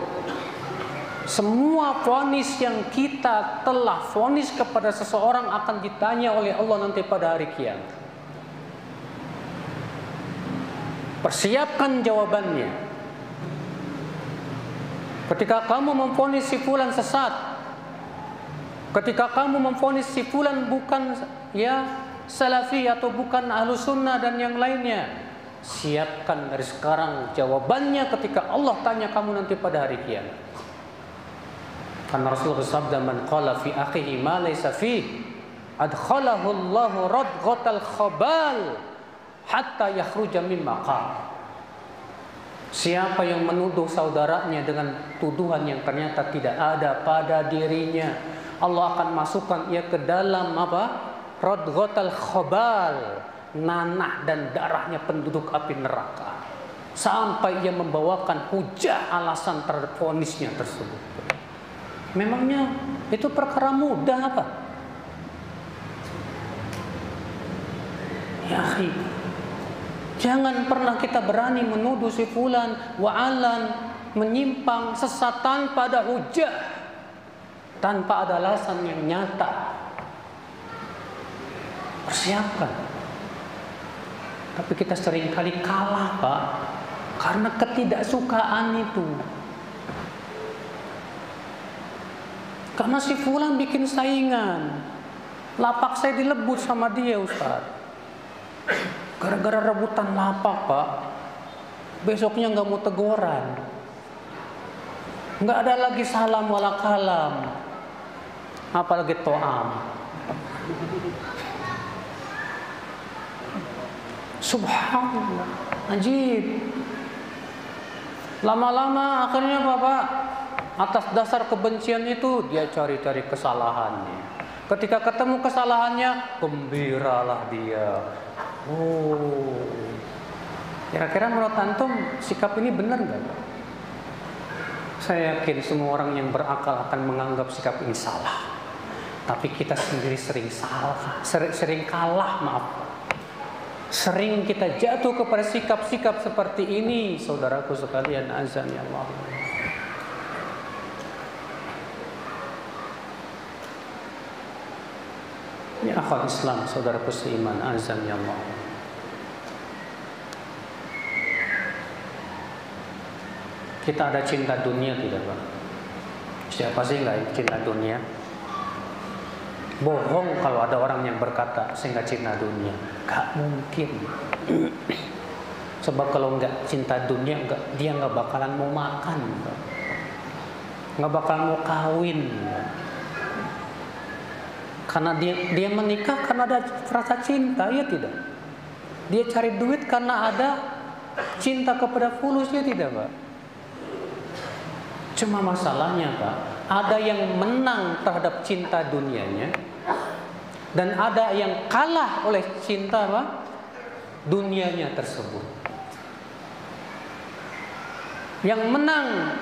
semua vonis yang kita telah vonis kepada seseorang akan ditanya oleh Allah nanti pada hari kiamat. Persiapkan jawabannya. Ketika kamu memvonis si fulan sesat, ketika kamu memvonis si fulan bukan ya salafi atau bukan ahlu sunnah dan yang lainnya, siapkan dari sekarang jawabannya ketika Allah tanya kamu nanti pada hari kiamat. Karena Rasulullah bersabda, man qala fi akhihi ma laysa fihi adkhalahu Allahu radghatal khabal hatta yakhruja mimma qala. Siapa yang menuduh saudaranya dengan tuduhan yang ternyata tidak ada pada dirinya, Allah akan masukkan ia ke dalam apa? Radghatal khabal, nanah dan darahnya penduduk api neraka, sampai ia membawakan hujah alasan terhadap vonisnya tersebut. Memangnya itu perkara mudah apa? Ya akhi, jangan pernah kita berani menuduh si fulan wa'alan menyimpang sesat tanpa ada hujah, tanpa ada alasan yang nyata. Persiapkan. Tapi kita seringkali kalah, Pak, karena ketidaksukaan itu. Karena si fulan bikin saingan, lapak saya dilebut sama dia, Ustaz. Gara-gara rebutan lapak, Pak, besoknya nggak mau teguran, nggak ada lagi salam wala kalam, apalagi to'am. Subhanallah, ajib. Lama-lama akhirnya Bapak, atas dasar kebencian itu dia cari-cari kesalahannya. Ketika ketemu kesalahannya, gembiralah dia. Oh, kira-kira menurut antum sikap ini benar nggak? Saya yakin semua orang yang berakal akan menganggap sikap ini salah. Tapi kita sendiri sering salah, sering kalah, maaf. Sering kita jatuh kepada sikap-sikap seperti ini, saudaraku sekalian, azan ya Allah. Ya akhwat Islam, saudaraku seiman, azan ya Allah. Kita ada cinta dunia tidak, Pak? Siapa sih nggak cinta dunia? Bohong kalau ada orang yang berkata saya nggak cinta dunia. Gak mungkin. Sebab kalau nggak cinta dunia, dia nggak bakalan mau makan, nggak bakalan mau kawin. Karena dia menikah karena ada rasa cinta, ya tidak? Dia cari duit karena ada cinta kepada fulusnya, tidak, Pak? Cuma masalahnya, Pak, ada yang menang terhadap cinta dunianya dan ada yang kalah oleh cinta, Pak, dunianya tersebut. Yang menang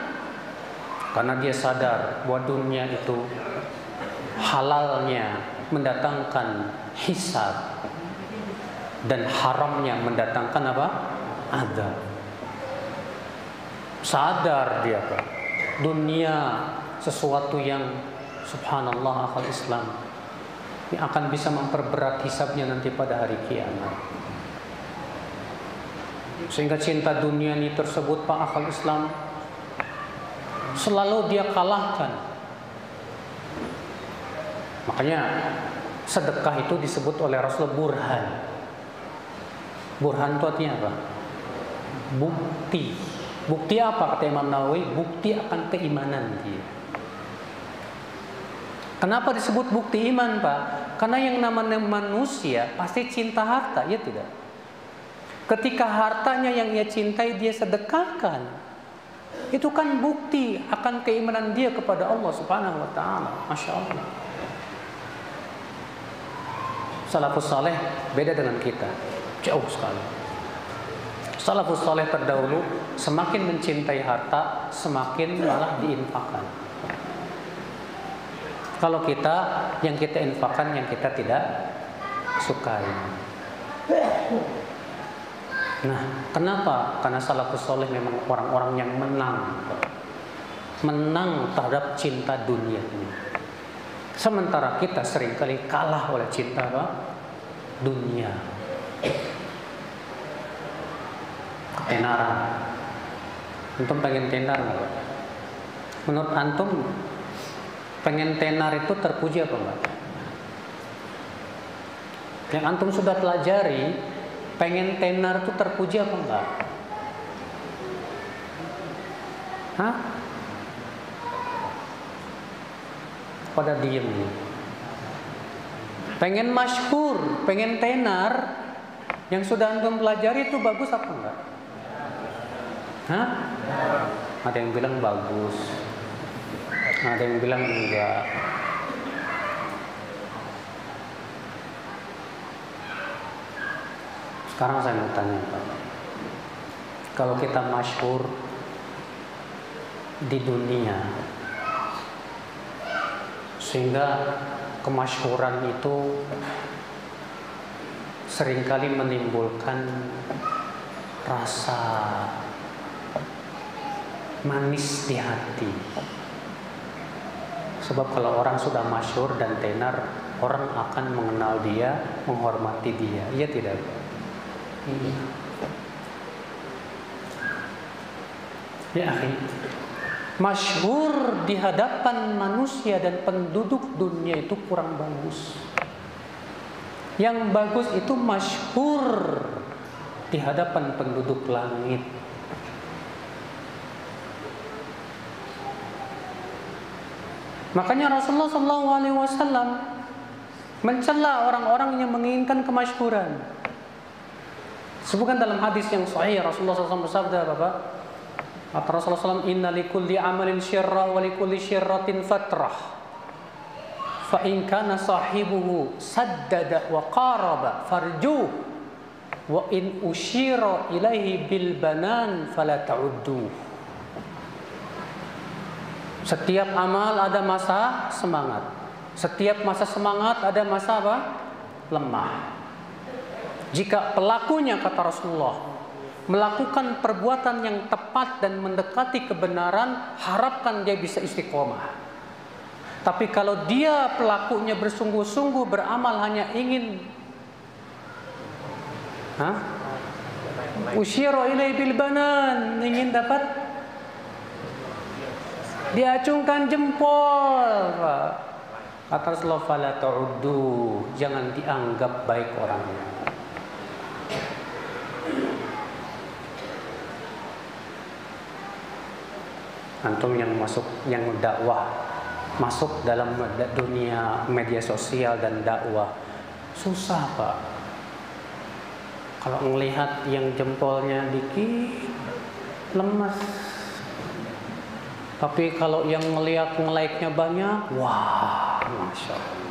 karena dia sadar bahwa dunia itu halalnya mendatangkan hisab dan haramnya mendatangkan apa? Azab. Sadar dia, Pak, dunia sesuatu yang subhanallah akal Islam yang akan bisa memperberat hisabnya nanti pada hari kiamat. Sehingga cinta dunia ini tersebut, Pak, akal Islam selalu dia kalahkan. Makanya sedekah itu disebut oleh Rasul burhan. Burhan itu artinya apa? Bukti. Bukti apa kata Imam Nawawi? Bukti akan keimanan dia. Kenapa disebut bukti iman, Pak? Karena yang namanya manusia pasti cinta harta, ya tidak? Ketika hartanya yang ia cintai dia sedekahkan, itu kan bukti akan keimanan dia kepada Allah Subhanahu wa taala. Masya Allah. Salafus saleh beda dengan kita, jauh sekali. Salafus saleh terdahulu semakin mencintai harta, semakin malah diinfakkan. Kalau kita, yang kita infakkan yang kita tidak sukai. Nah, kenapa? Karena salafus saleh memang orang-orang yang menang terhadap cinta dunia ini. Sementara kita seringkali kalah oleh cinta apa? Dunia. Tenaran. Antum pengen tenar nggak? Menurut antum pengen tenar itu terpuji apa enggak? Yang antum sudah pelajari, pengen tenar itu terpuji apa enggak? Hah? Pada diem nih. Pengen masyhur, pengen tenar, yang sudah antum pelajari itu bagus apa enggak? Hah? Ada yang bilang bagus, ada yang bilang enggak. Sekarang saya mau tanya, Pak, kalau kita masyhur di dunia, sehingga kemasyhuran itu seringkali menimbulkan rasa manis di hati. Sebab kalau orang sudah masyhur dan tenar, orang akan mengenal dia, menghormati dia. Iya tidak? Ya, akhi, masyhur di hadapan manusia dan penduduk dunia itu kurang bagus. Yang bagus itu masyhur di hadapan penduduk langit. Makanya Rasulullah SAW mencela orang-orang yang menginginkan kemasyhuran. Sebutkan dalam hadis yang sahih, Rasulullah SAW bersabda, Bapak, kata Rasulullah SAW, inna likulli amalin syirra wa likulli syirratin fatrah, fa in kana sahibuhu saddada wa qaraba farjuh, wa in usyira ilaihi bil banan fala ta'udduh. Setiap amal ada masa semangat. Setiap masa semangat ada masa apa? Lemah. Jika pelakunya, kata Rasulullah, melakukan perbuatan yang tepat dan mendekati kebenaran, harapkan dia bisa istiqomah. Tapi kalau dia pelakunya bersungguh-sungguh beramal hanya ingin usyira ilaihi bil banan, ingin dapat diacungkan jempol, Pak. Kata Rasulullah, fala ta'uddu, jangan dianggap baik orangnya. Antum yang dakwah, masuk dalam dunia media sosial dan dakwah, susah Pak. Kalau melihat yang jempolnya dikit, lemas. Tapi kalau yang ngelihat nge-like-nya banyak, wah, Masya Allah.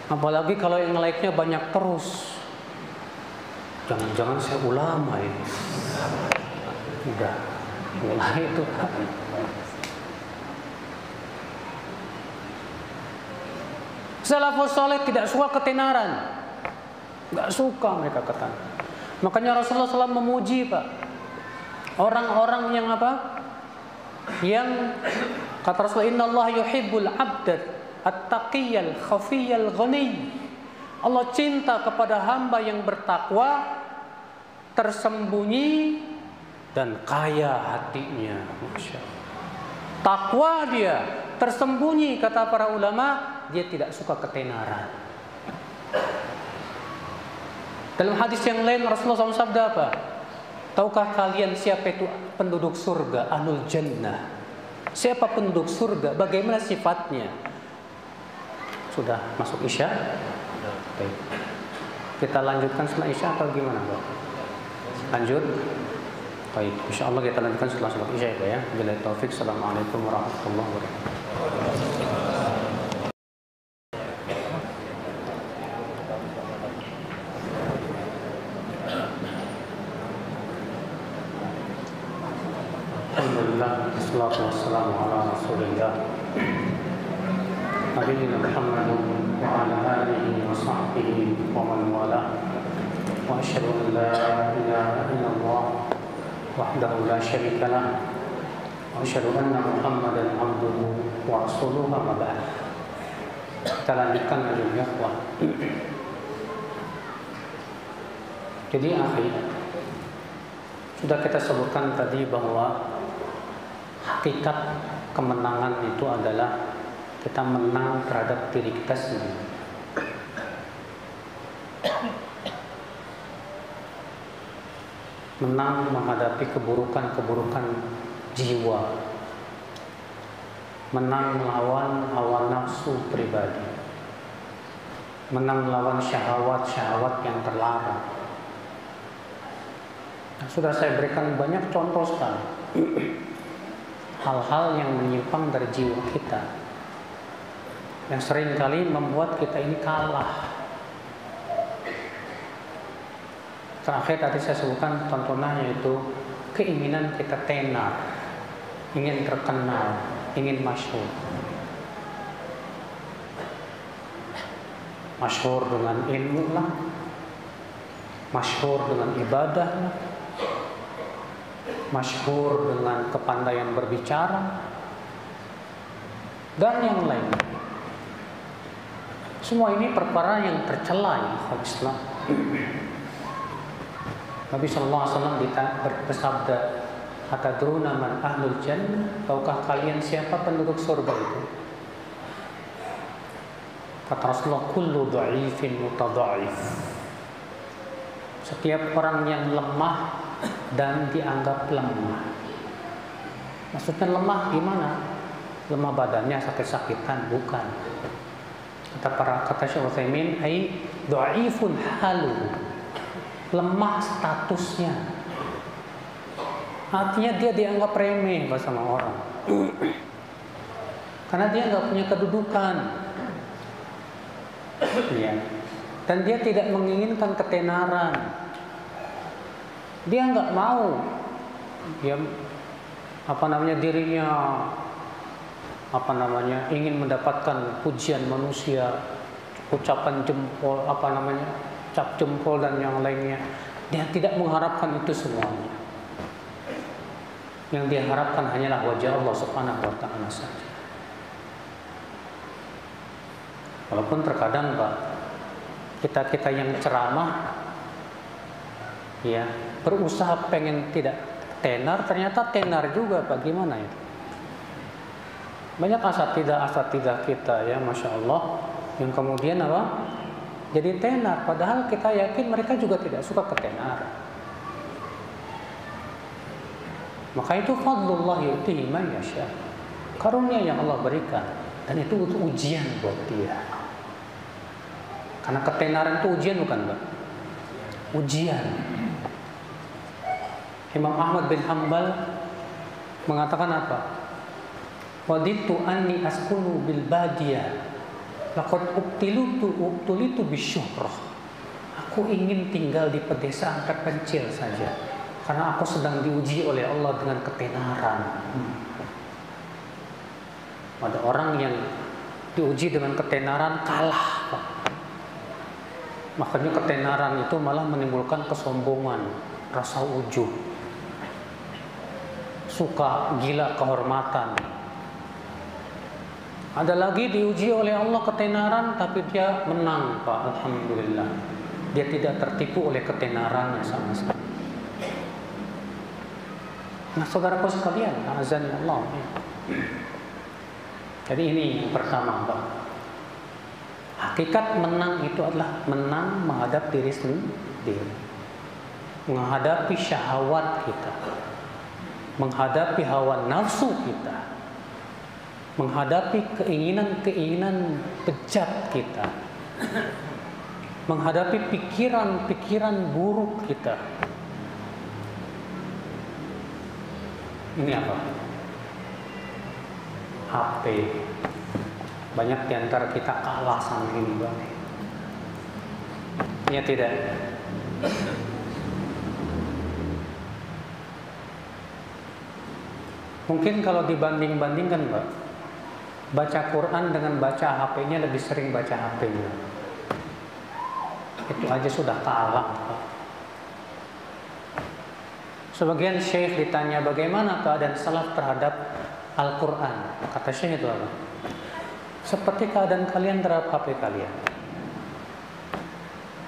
Apalagi kalau yang nge-like-nya banyak terus. Jangan-jangan saya ulama ini. Udah, mulai itu. Salafus saleh tidak suka ketenaran. Nggak suka mereka ketenaran. Makanya Rasulullah SAW memuji Pak, orang-orang yang apa? Yang kata Rasulullah, innallaha yuhibbul abdad at-taqiyyal khafiyyal ghani. Allah cinta kepada hamba yang bertakwa, tersembunyi dan kaya hatinya. Masya Allah. Takwa dia, tersembunyi, kata para ulama, dia tidak suka ketenaran. Dalam hadis yang lain Rasulullah SAW sabda apa? Tahukah kalian siapa itu penduduk surga? Ahlul jannah. Siapa penduduk surga? Bagaimana sifatnya? Sudah masuk Isya? Baik. Kita lanjutkan setelah Isya atau gimana Pak? Lanjut? Baik, insyaallah kita lanjutkan setelah sholat Isya ya. Billahi taufik. Assalamualaikum warahmatullahi wabarakatuh. Alhamdulillah, wassalatu wassalamu ala Rasulillah Nabiyina Muhammad wa ala alihi wa sahbihi wa man wala. Wa asyhadu an la ilaha illallah wahdahu la syarika lah wa asyhadu anna Muhammadan abduhu wa rasuluhu amma ba'd. Kita lanjutkan lagi ya. Jadi akhi, sudah kita sebutkan tadi bahwa hakikat kemenangan itu adalah kita menang terhadap diri kita sendiri. Menang menghadapi keburukan-keburukan jiwa. Menang melawan hawa nafsu pribadi. Menang melawan syahwat-syahwat yang terlarang. Nah, sudah saya berikan banyak contoh sekali. Hal-hal yang menyimpang dari jiwa kita, yang seringkali membuat kita ini kalah. Terakhir tadi saya sebutkan contohnya, yaitu keinginan kita tenar, ingin terkenal, ingin masyhur. Masyhur dengan ilmu lah, masyhur dengan ibadah lah, masyhur dengan kepandaian berbicara, dan yang lain. Semua ini perkara yang tercela ya Islam. Nabi SAW bersabda, atadruna man ahlul jannah, tahukah kalian siapa penduduk surga itu? Kata Rasulullah, kullu dha'ifin mutadha'if. Setiap orang yang lemah dan dianggap lemah. Maksudnya lemah gimana? Lemah badannya, sakit-sakitan? Bukan. Kata Syekh Utsaimin, ai dhaifun halu. Lemah statusnya. Artinya dia dianggap remeh sama orang. Karena dia nggak punya kedudukan. Ya. Dan dia tidak menginginkan ketenaran. Dia nggak mau, dia dirinya ingin mendapatkan pujian manusia, ucapan jempol, cap jempol dan yang lainnya. Dia tidak mengharapkan itu semuanya. Yang dia harapkan hanyalah wajah Allah Subhanahu wa Ta'ala saja. Walaupun terkadang Pak, kita yang ceramah ya berusaha pengen tidak tenar, ternyata tenar juga Pak. Gimana itu? Banyak asatidah kita ya, Masya Allah, yang kemudian apa? Jadi tenar, padahal kita yakin mereka juga tidak suka ketenaran. Maka itu fadlullah yu'tihi man yasha. Karunia yang Allah berikan, dan itu ujian buat dia. Karena ketenaran itu ujian, bukan, Pak? Ujian. Imam Ahmad bin Hanbal mengatakan apa? Waditu anni askunu bil badiyah laqad ubtulitu bisyuhrah. Aku ingin tinggal di pedesaan terpencil saja, karena aku sedang diuji oleh Allah dengan ketenaran. Ada orang yang diuji dengan ketenaran kalah, Pak. Makanya ketenaran itu malah menimbulkan kesombongan, rasa ujub, suka gila kehormatan. Ada lagi diuji oleh Allah ketenaran, tapi dia menang, Pak. Alhamdulillah. Dia tidak tertipu oleh ketenarannya sama sekali. Nah, saudaraku sekalian, azan Allah. Jadi ini yang pertama, Pak. Hakikat menang itu adalah menang menghadap diri sendiri, menghadapi syahwat kita, menghadapi hawa nafsu kita, menghadapi keinginan-keinginan bejat kita, menghadapi pikiran-pikiran buruk kita. Ini apa? HP. Banyak di antara kita kalah sama ini, Bang. Ya tidak? Mungkin kalau dibanding-bandingkan, Pak, baca Quran dengan baca HP-nya lebih sering baca HP-nya. Itu aja sudah kalah, Pak. Sebagian syekh ditanya bagaimana keadaan salaf terhadap Al-Quran. Kata syekh itu apa? Seperti keadaan kalian terhadap HP kalian.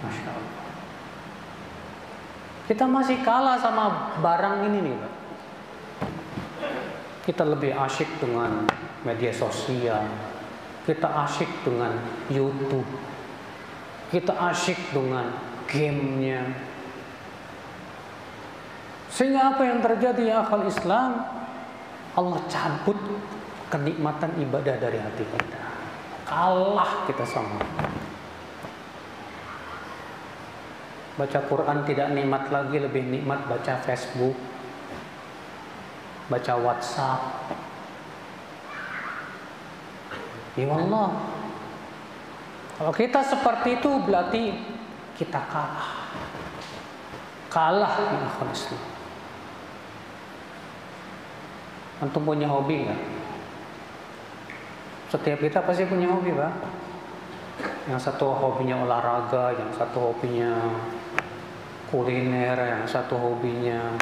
Masya Allah. Kita masih kalah sama barang ini nih, Pak. Kita lebih asyik dengan media sosial, kita asyik dengan YouTube, kita asyik dengan gamenya. Sehingga apa yang terjadi ya akhal Islam? Allah cabut kenikmatan ibadah dari hati kita. Kalah kita sama. Baca Quran tidak nikmat lagi, lebih nikmat baca Facebook, baca WhatsApp. Ya Allah, kalau kita seperti itu berarti kita kalah. Kalah di akhir Islam. Antum punya hobi nggak? Setiap kita pasti punya hobi, Pak. Yang satu hobinya olahraga, yang satu hobinya kuliner, yang satu hobinya.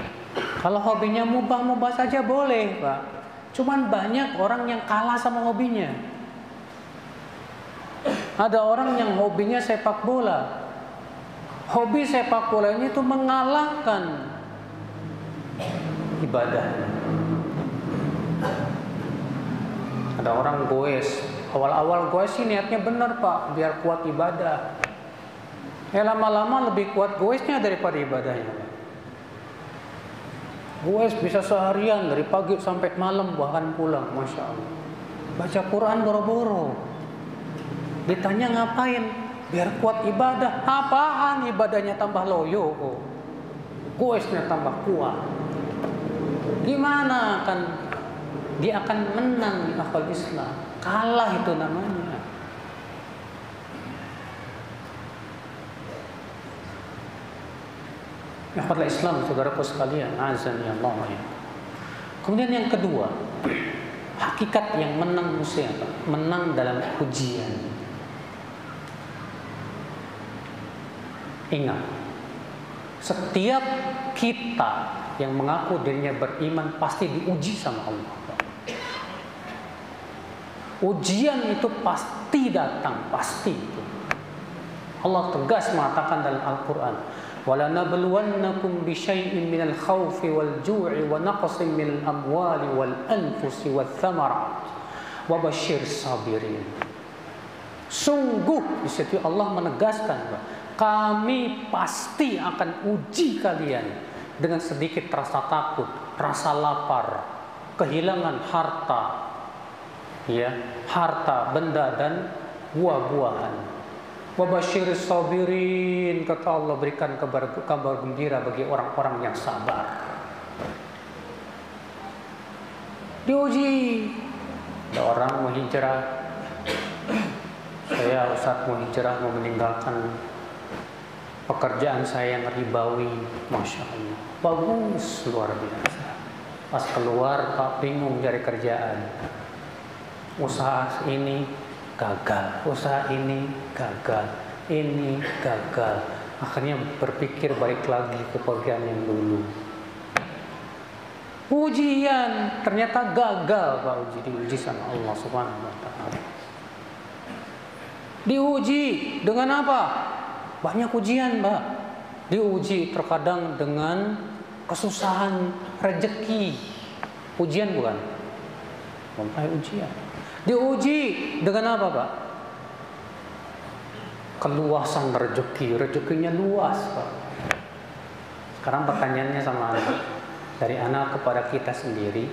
Kalau hobinya mubah-mubah saja boleh, Pak. Cuman banyak orang yang kalah sama hobinya. Ada orang yang hobinya sepak bola. Hobi sepak bola ini tuh mengalahkan ibadah. Ada orang goes. Awal-awal goes sih niatnya benar, Pak, biar kuat ibadah. Lama-lama lebih kuat goesnya daripada ibadahnya. Goes bisa seharian dari pagi sampai malam bahkan pulang, Masya Allah. Baca Quran boro-boro. Ditanya ngapain? Biar kuat ibadah. Apaan ibadahnya tambah loyo kok. Goesnya tambah kuat. Gimana kan dia akan menang di akhir Islam? Kalah itu namanya. Akhir Islam, saudaraku sekalian, azan ya Allah ya. Kemudian yang kedua, hakikat yang menang musuh apa? Menang dalam ujian. Ingat, setiap kita yang mengaku dirinya beriman pasti diuji sama Allah. Ujian itu pasti datang, pasti itu. Allah tegas mengatakan dalam Al-Quran, وَلَنَبْلُوَنَّكُمْ بِشَيْءٍ مِنَ الْخَوْفِ وَالْجُوعِ وَنَقْصٍ مِنَ الْأَمْوَالِ وَالْأَنْفُسِ وَالثَّمَرَاتِ wa basyir sabirin. Sungguh di situ Allah menegaskan, kami pasti akan uji kalian dengan sedikit rasa takut, rasa lapar, kehilangan harta, ya, harta, benda dan buah-buahan. Wa basyir sabirin, kata Allah, berikan kabar gembira bagi orang-orang yang sabar. Diuji. Ada orang mau hijrah, saya Ustaz mau hijrah, mau meninggalkan pekerjaan saya yang ribawi. Masya Allah, bagus, luar biasa. Pas keluar Pak bingung cari kerjaan, usaha ini gagal, usaha ini gagal, ini gagal. Akhirnya berpikir balik lagi ke pekerjaan yang dulu. Ujian, ternyata gagal Pak, diuji sama Allah Subhanahu wa Ta'ala. Diuji dengan apa? Banyak ujian, Mbak. Diuji terkadang dengan kesusahan rezeki. Ujian bukan? Mempunyai ujian. Diuji dengan apa, Pak? Keluasan rezeki. Rezekinya luas, Pak. Sekarang pertanyaannya sama anak. Dari anak kepada kita sendiri,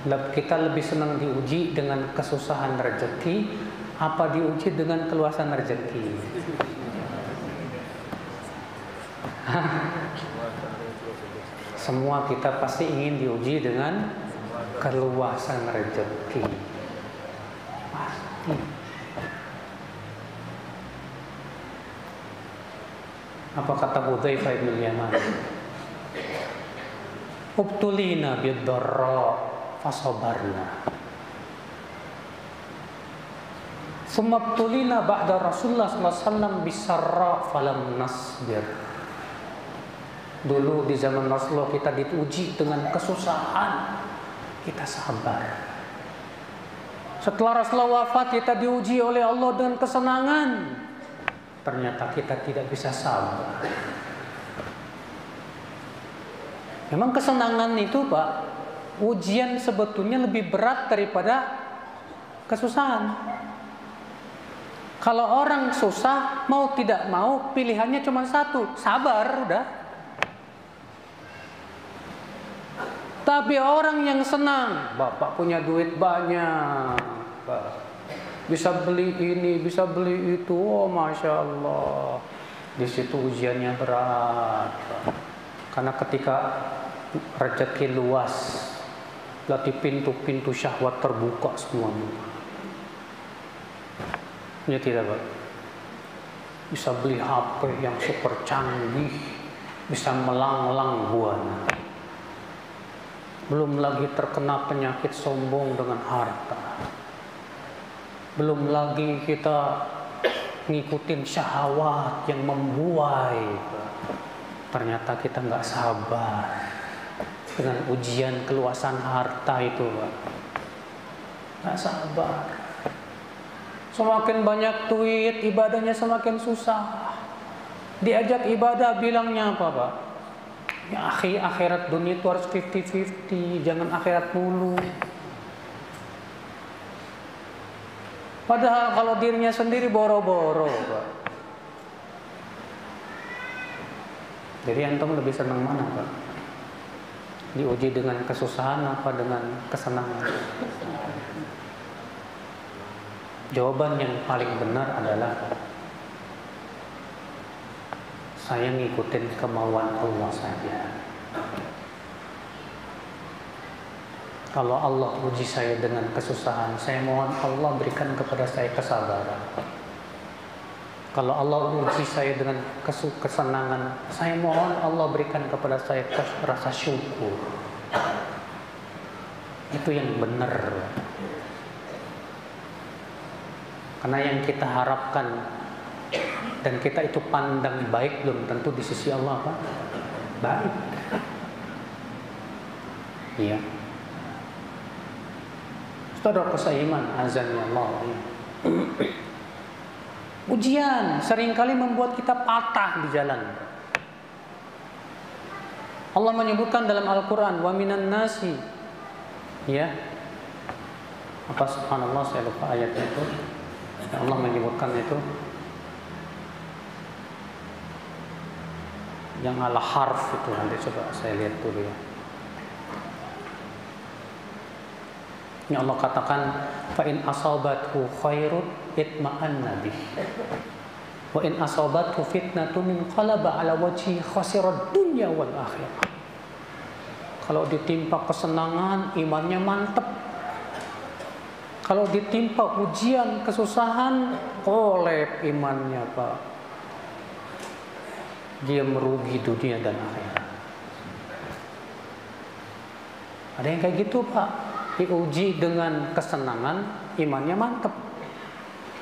kita lebih senang diuji dengan kesusahan rezeki apa diuji dengan keluasan rezeki? Semua kita pasti ingin diuji dengan keluasan rezeki. Pasti. Apa kata Hudzaifah bin Yaman? Ubtulina bid-dharra fasabarna. Summa ubtulina ba'da Rasulullah sallallahu alaihi wasallam bisarra falam nasbir. Dulu di zaman Rasulullah kita diuji dengan kesusahan, kita sabar. Setelah Rasulullah wafat kita diuji oleh Allah dengan kesenangan. Ternyata kita tidak bisa sabar. Memang kesenangan itu, Pak, ujian sebetulnya lebih berat daripada kesusahan. Kalau orang susah, mau tidak mau pilihannya cuma satu, sabar, udah. Tapi orang yang senang, Bapak punya duit banyak, Pak, bisa beli ini, bisa beli itu, oh Masya Allah. Di situ ujiannya berat, Pak. Karena ketika rezeki luas, berarti pintu-pintu syahwat terbuka semuanya. Ya tidak, Pak? Bisa beli HP yang super canggih, bisa melanglang buana. Belum lagi terkena penyakit sombong dengan harta. Belum lagi kita ngikutin syahwat yang membuai. Ternyata kita nggak sabar dengan ujian keluasan harta itu, Pak. Nggak sabar. Semakin banyak duit, ibadahnya semakin susah. Diajak ibadah bilangnya apa, Pak? Ya akhirat dunia itu harus 50-50, jangan akhirat dulu. Padahal kalau dirinya sendiri boro-boro, Pak. Jadi antum lebih senang mana, Pak? Diuji dengan kesusahan apa dengan kesenangan? Jawaban yang paling benar adalah saya ngikutin kemauan Allah saja. Kalau Allah uji saya dengan kesusahan, saya mohon Allah berikan kepada saya kesabaran. Kalau Allah uji saya dengan kesenangan, saya mohon Allah berikan kepada saya rasa syukur. Itu yang benar. Karena yang kita harapkan dan kita itu pandang baik belum tentu di sisi Allah, Pak, baik. Iya. Saudara kesaiman azan ya Allah. Ujian seringkali membuat kita patah di jalan. Allah menyebutkan dalam Al-Quran, wa minan nasi, ya, Apa subhanallah, saya lupa ayatnya itu. Allah menyebutkan itu yang ala harf itu, nanti coba saya lihat dulu ya. Ini Allah katakan fa in asabathu khairun itma'anna bih wa in asabathu fitnatun inqalaba ala wajhi khasirad dunya wal akhirah. Kalau ditimpa kesenangan, imannya mantep. Kalau ditimpa ujian, kesusahan, kolep imannya, Pak. Dia merugi dunia dan akhirat. Ada yang kayak gitu, Pak. Diuji dengan kesenangan, imannya mantep.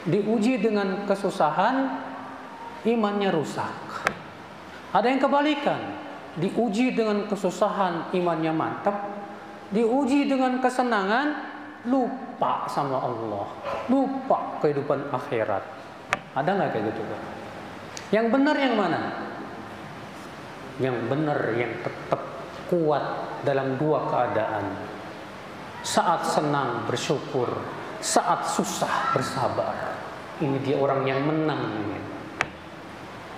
Diuji dengan kesusahan, imannya rusak. Ada yang kebalikan. Diuji dengan kesusahan, imannya mantep. Diuji dengan kesenangan, lupa sama Allah, lupa kehidupan akhirat. Ada nggak kayak gitu, Pak? Yang benar yang mana? Yang benar yang tetap kuat dalam dua keadaan. Saat senang bersyukur, saat susah bersabar. Ini dia orang yang menang ini.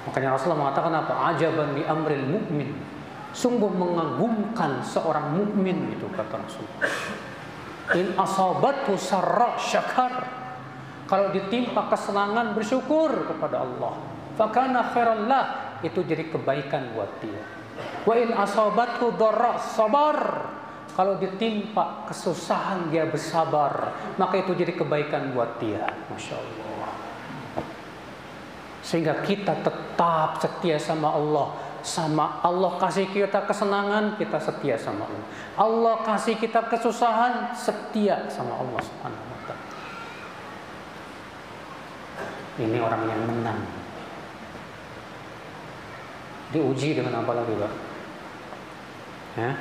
Makanya Rasulullah mengatakan apa? Ajaban li amril mu'min. Sungguh mengagumkan seorang mukmin itu, kata Rasulullah. In asabathu sarra syakar. Kalau ditimpa kesenangan bersyukur kepada Allah. Fakana khairan lah, itu jadi kebaikan buat dia. Wa in asabathu dharra sabar. Kalau ditimpa kesusahan dia bersabar, maka itu jadi kebaikan buat dia. Masya Allah. Sehingga kita tetap setia sama Allah. Sama Allah kasih kita kesenangan, kita setia sama Allah. Allah kasih kita kesusahan, setia sama Allah Subhanahu wa ta'ala. Ini orang yang menang. Diuji dengan apa lagi, Pak? Ya?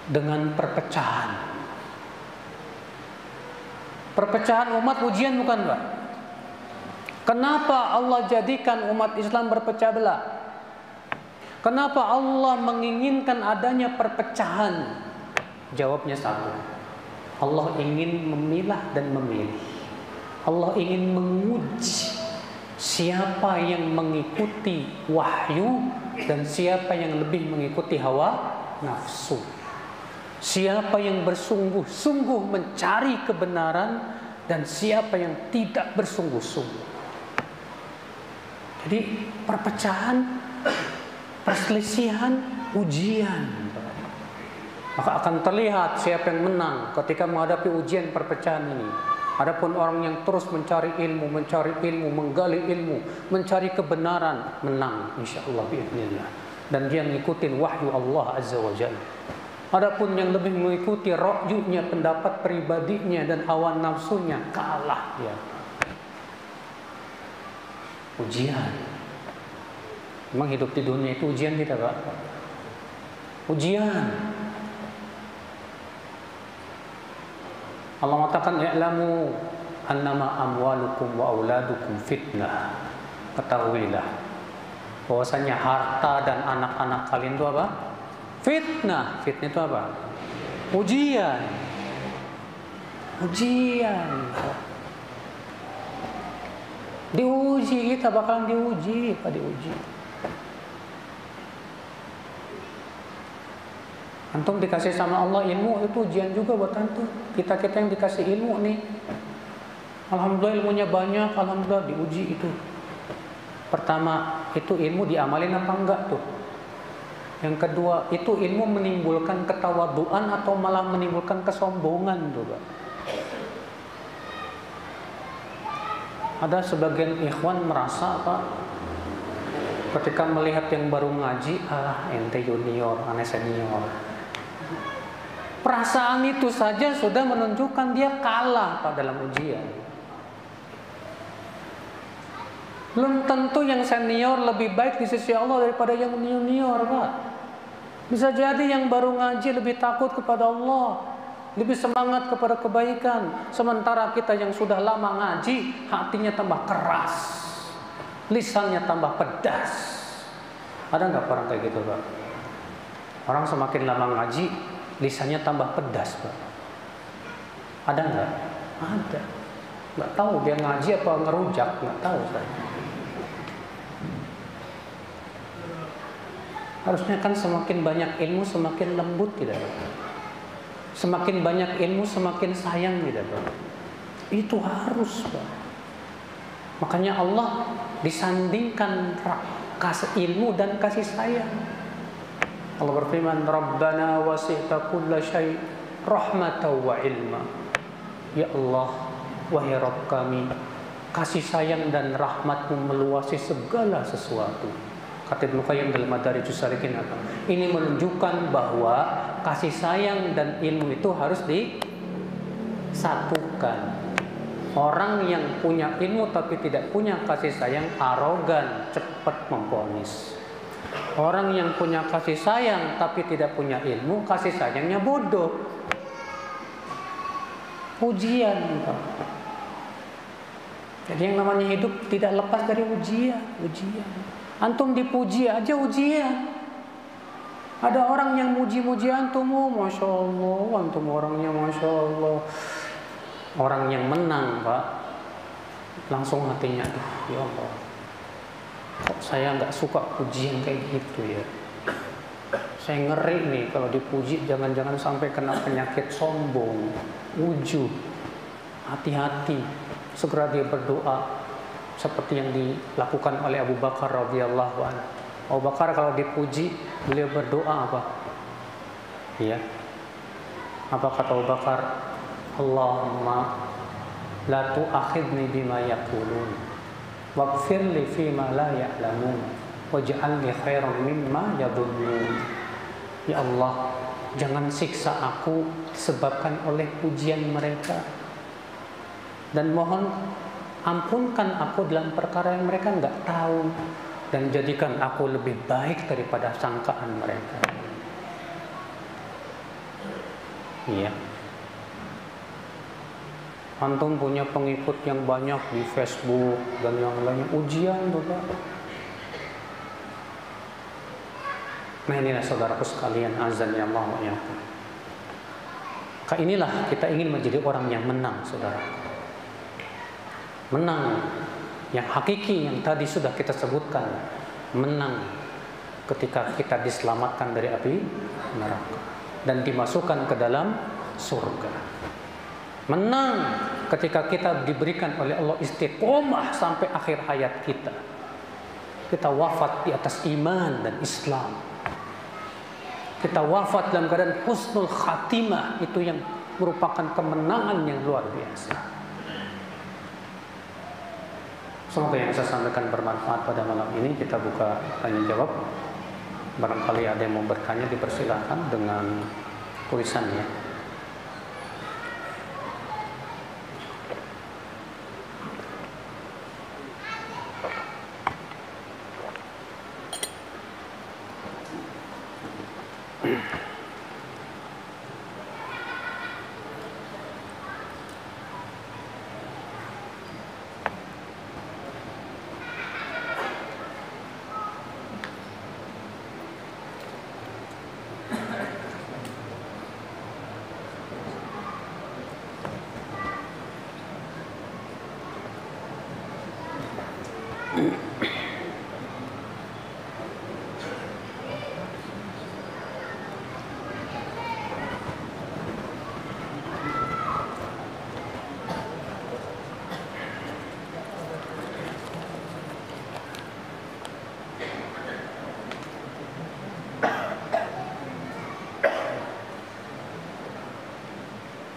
Dengan perpecahan. Perpecahan umat ujian bukan, Pak? Kenapa Allah jadikan umat Islam berpecah belah? Kenapa Allah menginginkan adanya perpecahan? Jawabnya satu. Allah ingin memilah dan memilih. Allah ingin menguji siapa yang mengikuti wahyu dan siapa yang lebih mengikuti hawa nafsu. Siapa yang bersungguh-sungguh mencari kebenaran dan siapa yang tidak bersungguh-sungguh. Jadi perpecahan, perselisihan, ujian. Maka akan terlihat siapa yang menang ketika menghadapi ujian perpecahan ini. Adapun orang yang terus mencari ilmu, menggali ilmu, mencari kebenaran, menang insyaallah biidznillah. Dan dia ngikutin wahyu Allah Azza wa Jalla. Adapun yang lebih mengikuti ra'yunya, pendapat pribadinya dan hawa nafsunya, kalah dia. Ujian. Memang hidup di dunia itu ujian tidak, Pak? Ujian. Allah mengatakan i'lamu annama amwalukum wa auladukum fitnah. Ketahuilah bahwasanya harta dan anak-anak kalian itu apa? Fitnah. Fitnah itu apa? Ujian. Ujian. Diuji, kita bakalan diuji, Pak, diuji. Antum dikasih sama Allah ilmu, itu ujian juga buat antum. Kita-kita yang dikasih ilmu nih, alhamdulillah ilmunya banyak, alhamdulillah diuji itu. Pertama, itu ilmu diamalin apa enggak tuh? Yang kedua, itu ilmu menimbulkan ketawaduan atau malah menimbulkan kesombongan tuh, Pak. Ada sebagian ikhwan merasa, Pak, ketika melihat yang baru ngaji, ente junior, aneh senior. Perasaan itu saja sudah menunjukkan dia kalah, Pak, dalam ujian. Belum tentu yang senior lebih baik di sisi Allah daripada yang junior, Pak. Bisa jadi yang baru ngaji lebih takut kepada Allah, lebih semangat kepada kebaikan. Sementara kita yang sudah lama ngaji, hatinya tambah keras, lisannya tambah pedas. Ada nggak orang kayak gitu, Pak? Orang semakin lama ngaji, lisannya tambah pedas, Pak. Ada nggak? Ada. Nggak tahu dia ngaji apa ngerujak, nggak tahu saya. Harusnya kan semakin banyak ilmu semakin lembut, tidak? Semakin banyak ilmu semakin sayang, tidak? Itu harus, Pak. Makanya Allah disandingkan kasih ilmu dan kasih sayang. Allah berfirman, Rabbana wasi'ta kulla syai' rahmatan wa ilma. Ya Allah, wahai Rabb kami, kasih sayang dan rahmatmu meluasi segala sesuatu. Kata Ibnu Qayyim dalam Madarijus Salikin apa? Ini menunjukkan bahwa kasih sayang dan ilmu itu harus disatukan. Orang yang punya ilmu tapi tidak punya kasih sayang arogan, cepat memvonis. Orang yang punya kasih sayang tapi tidak punya ilmu, kasih sayangnya bodoh. Ujian, Pak. Jadi yang namanya hidup tidak lepas dari ujian. Antum dipuji aja ujian. Ada orang yang muji-muji antum, oh, Masya Allah, antum orangnya Masya Allah. Orang yang menang, Pak, langsung hatinya, ya Allah, kok saya nggak suka pujian kayak gitu ya. Saya ngeri nih kalau dipuji, jangan-jangan sampai kena penyakit sombong, ujub. Hati-hati, segera dia berdoa seperti yang dilakukan oleh Abu Bakar radhiyallahu anhu. Abu Bakar kalau dipuji, beliau berdoa apa? Iya. Apa kata Abu Bakar? Allahumma la tu'akhidni bima yaqulun waghfir li fima la ya'lamun waj'alni khairan mimma yadhunnun. Ya Allah, jangan siksa aku disebabkan oleh pujian mereka, dan mohon ampunkan aku dalam perkara yang mereka enggak tahu, dan jadikan aku lebih baik daripada sangkaan mereka. Iya. Antum punya pengikut yang banyak di Facebook dan yang lainnya, ujian, Bapak. Nah inilah saudaraku sekalian, azan ya Allah wa iyyakum. Inilah kita ingin menjadi orang yang menang, saudara. Menang yang hakiki, yang tadi sudah kita sebutkan. Menang ketika kita diselamatkan dari api neraka dan dimasukkan ke dalam surga. Menang ketika kita diberikan oleh Allah istiqomah sampai akhir hayat kita. Kita wafat di atas iman dan Islam. Kita wafat dalam keadaan husnul khatimah. Itu yang merupakan kemenangan yang luar biasa. Semoga yang saya sampaikan bermanfaat pada malam ini. Kita buka tanya jawab. Barangkali ada yang mau bertanya, dipersilakan dengan tulisannya.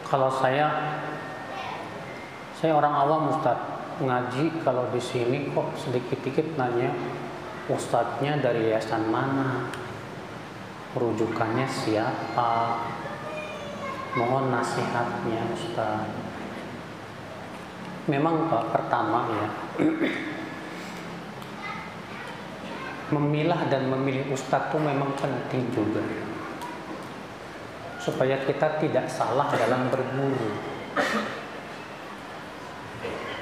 Kalau saya orang awam, Ustaz, ngaji kalau di sini kok sedikit-sedikit nanya ustadznya dari yayasan mana, rujukannya siapa, mohon nasihatnya Ustaz. Memang Pak, pertama ya, memilah dan memilih ustadz itu memang penting juga, supaya kita tidak salah dalam berguru.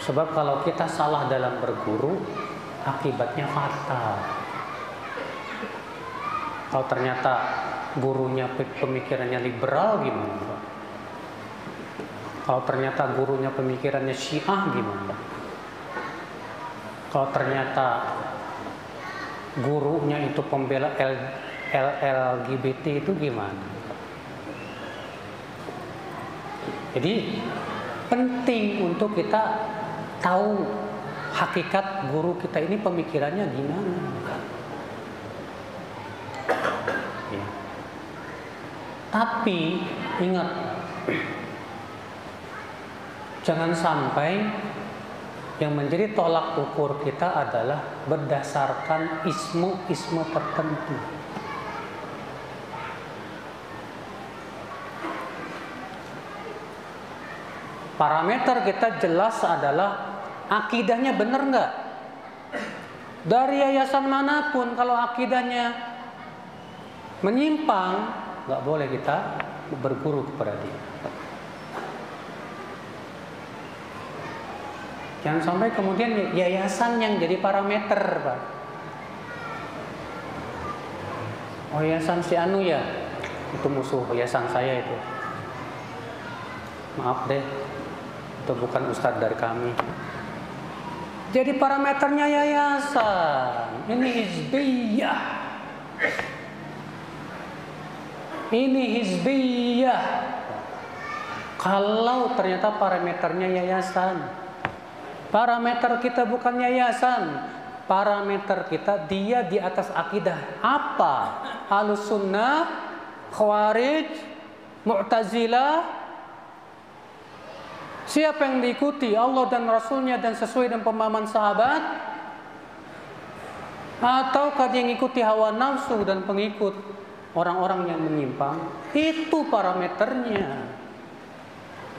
Sebab kalau kita salah dalam berguru, akibatnya fatal. Kalau ternyata gurunya pemikirannya liberal, gimana? Kalau ternyata gurunya pemikirannya Syiah gimana? Kalau ternyata gurunya itu pembela LGBT itu gimana? Jadi penting untuk kita tahu hakikat guru kita ini pemikirannya gimana. Ya. Tapi ingat, jangan sampai yang menjadi tolak ukur kita adalah berdasarkan ismu tertentu. Parameter kita jelas adalah akidahnya benar nggak? Dari yayasan manapun, kalau akidahnya menyimpang, nggak boleh kita berguru kepada dia. Jangan sampai kemudian yayasan yang jadi parameter, Pak. Oh, yayasan si Anu ya, itu musuh yayasan saya itu. Maaf deh, itu bukan ustadz dari kami. Jadi parameternya yayasan. Ini hizbiyah. Ini hizbiyah. Kalau ternyata parameternya yayasan, parameter kita bukan yayasan. Parameter kita dia di atas akidah apa? Ahlussunnah, Khawarij, Mu'tazilah. Siapa yang diikuti? Allah dan Rasulnya dan sesuai dengan pemahaman sahabat? Ataukah dia mengikuti hawa nafsu dan pengikut orang-orang yang menyimpang? Itu parameternya.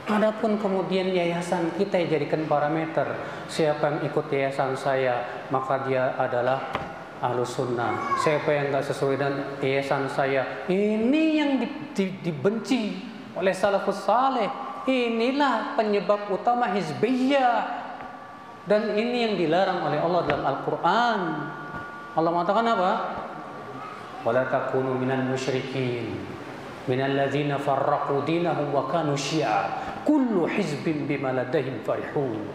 Adapun kemudian yayasan kita yang jadikan parameter, siapa yang ikut yayasan saya maka dia adalah Ahlus Sunnah. Siapa yang enggak sesuai dengan yayasan saya, ini yang dibenci oleh salafus saleh. Inilah penyebab utama hizbiyah, dan ini yang dilarang oleh Allah dalam Al-Quran. Allah mengatakan apa? Wala takunu minal musyrikin minal ladzina farraqu dinahum wa kanu syi'a kullu hizbin bima ladaihim farihun.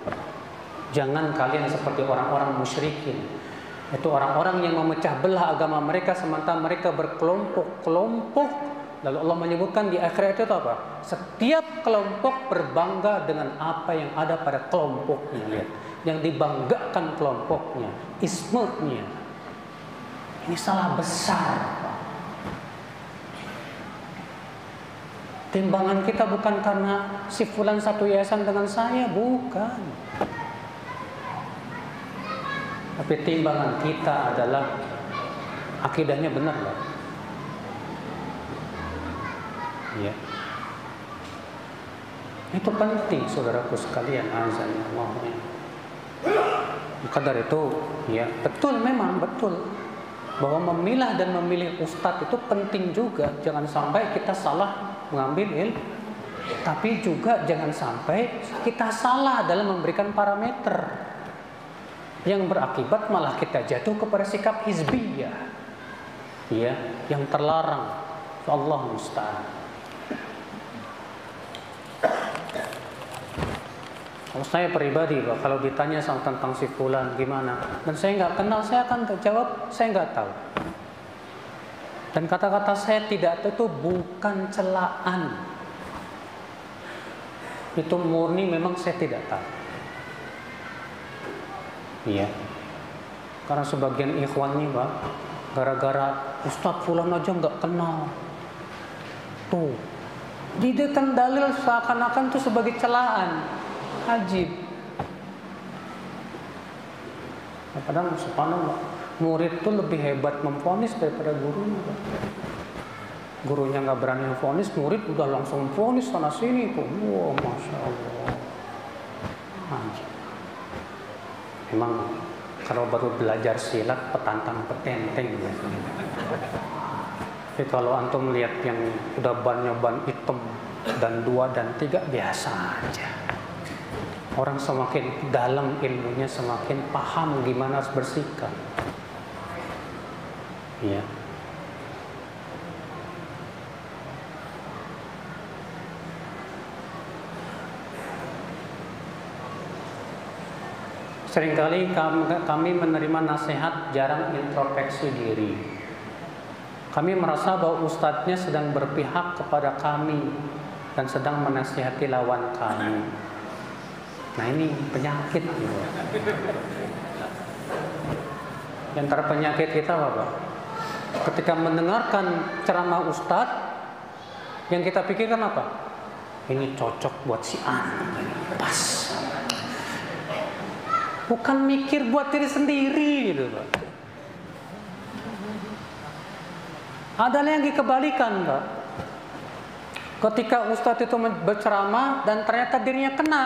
Jangan kalian seperti orang-orang musyrikin, itu orang-orang yang memecah belah agama mereka sementara mereka berkelompok-kelompok. Lalu Allah menyebutkan di akhirat itu apa? Setiap kelompok berbangga dengan apa yang ada pada kelompoknya. Lihat, yang dibanggakan kelompoknya, ismenya. Ini salah besar. Timbangan kita bukan karena si fulan satu yayasan dengan saya, bukan. Tapi timbangan kita adalah akidahnya benar nggak? Ya. Itu penting saudaraku sekalian, azan Allah. Maka dari itu, ya betul, memang betul bahwa memilah dan memilih ustadz itu penting juga. Jangan sampai kita salah mengambil ilmu, tapi juga jangan sampai kita salah dalam memberikan parameter yang berakibat malah kita jatuh kepada sikap hizbiyah, ya, yang terlarang. Allah musta'an. Kalau saya pribadi, Pak, kalau ditanya tentang si fulan gimana, dan saya nggak kenal, saya akan jawab saya nggak tahu. Dan kata-kata saya tidak itu bukan celaan, itu murni memang saya tidak tahu. Iya, karena sebagian ikhwan nih, Pak, gara-gara Ustadz fulan aja nggak kenal, tuh dijadikan dalil seakan-akan itu sebagai celaan. Ajib. Padahal subhanallah, murid itu lebih hebat memvonis daripada gurunya. Gurunya nggak berani memvonis, murid udah langsung memvonis sana sini tuh. Wow, masya Allah. Ajib. Memang kalau baru belajar silat petantang petenteng ya. Tapi kalau antum lihat yang udah bannya ban hitam dan 2 dan 3 biasa aja. Orang semakin dalam ilmunya semakin paham gimana harus bersikap. Ya. Seringkali kami menerima nasihat jarang introspeksi diri. Kami merasa bahwa ustadznya sedang berpihak kepada kami dan sedang menasihati lawan kami. Nah ini penyakit gitu. Di antara penyakit kita apa? Ketika mendengarkan ceramah ustadz, yang kita pikirkan apa? Ini cocok buat si A, pas. Bukan mikir buat diri sendiri gitu, Pak. Ada yang kebalikan, Pak. Ketika ustadz itu berceramah dan ternyata dirinya kena,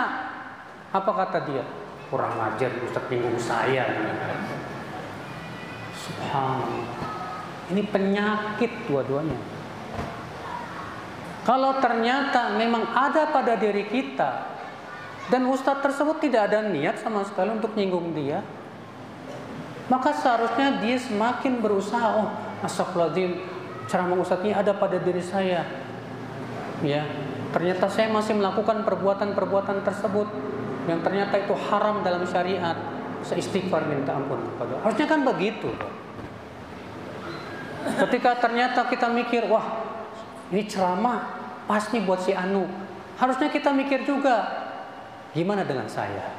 apa kata dia? Kurang ajar ustadz bingung saya. Subhanallah. Ini penyakit dua-duanya. Kalau ternyata memang ada pada diri kita dan ustadz tersebut tidak ada niat sama sekali untuk nyinggung dia, maka seharusnya dia semakin berusaha. Oh, astagfirullahaladzim, ceramah ustadznya ada pada diri saya. Ya, ternyata saya masih melakukan perbuatan-perbuatan tersebut yang ternyata itu haram dalam syariat. Saya istighfar minta ampun kepada. Harusnya kan begitu. Ketika ternyata kita mikir, wah ini ceramah pas nih buat si Anu, harusnya kita mikir juga, gimana dengan saya?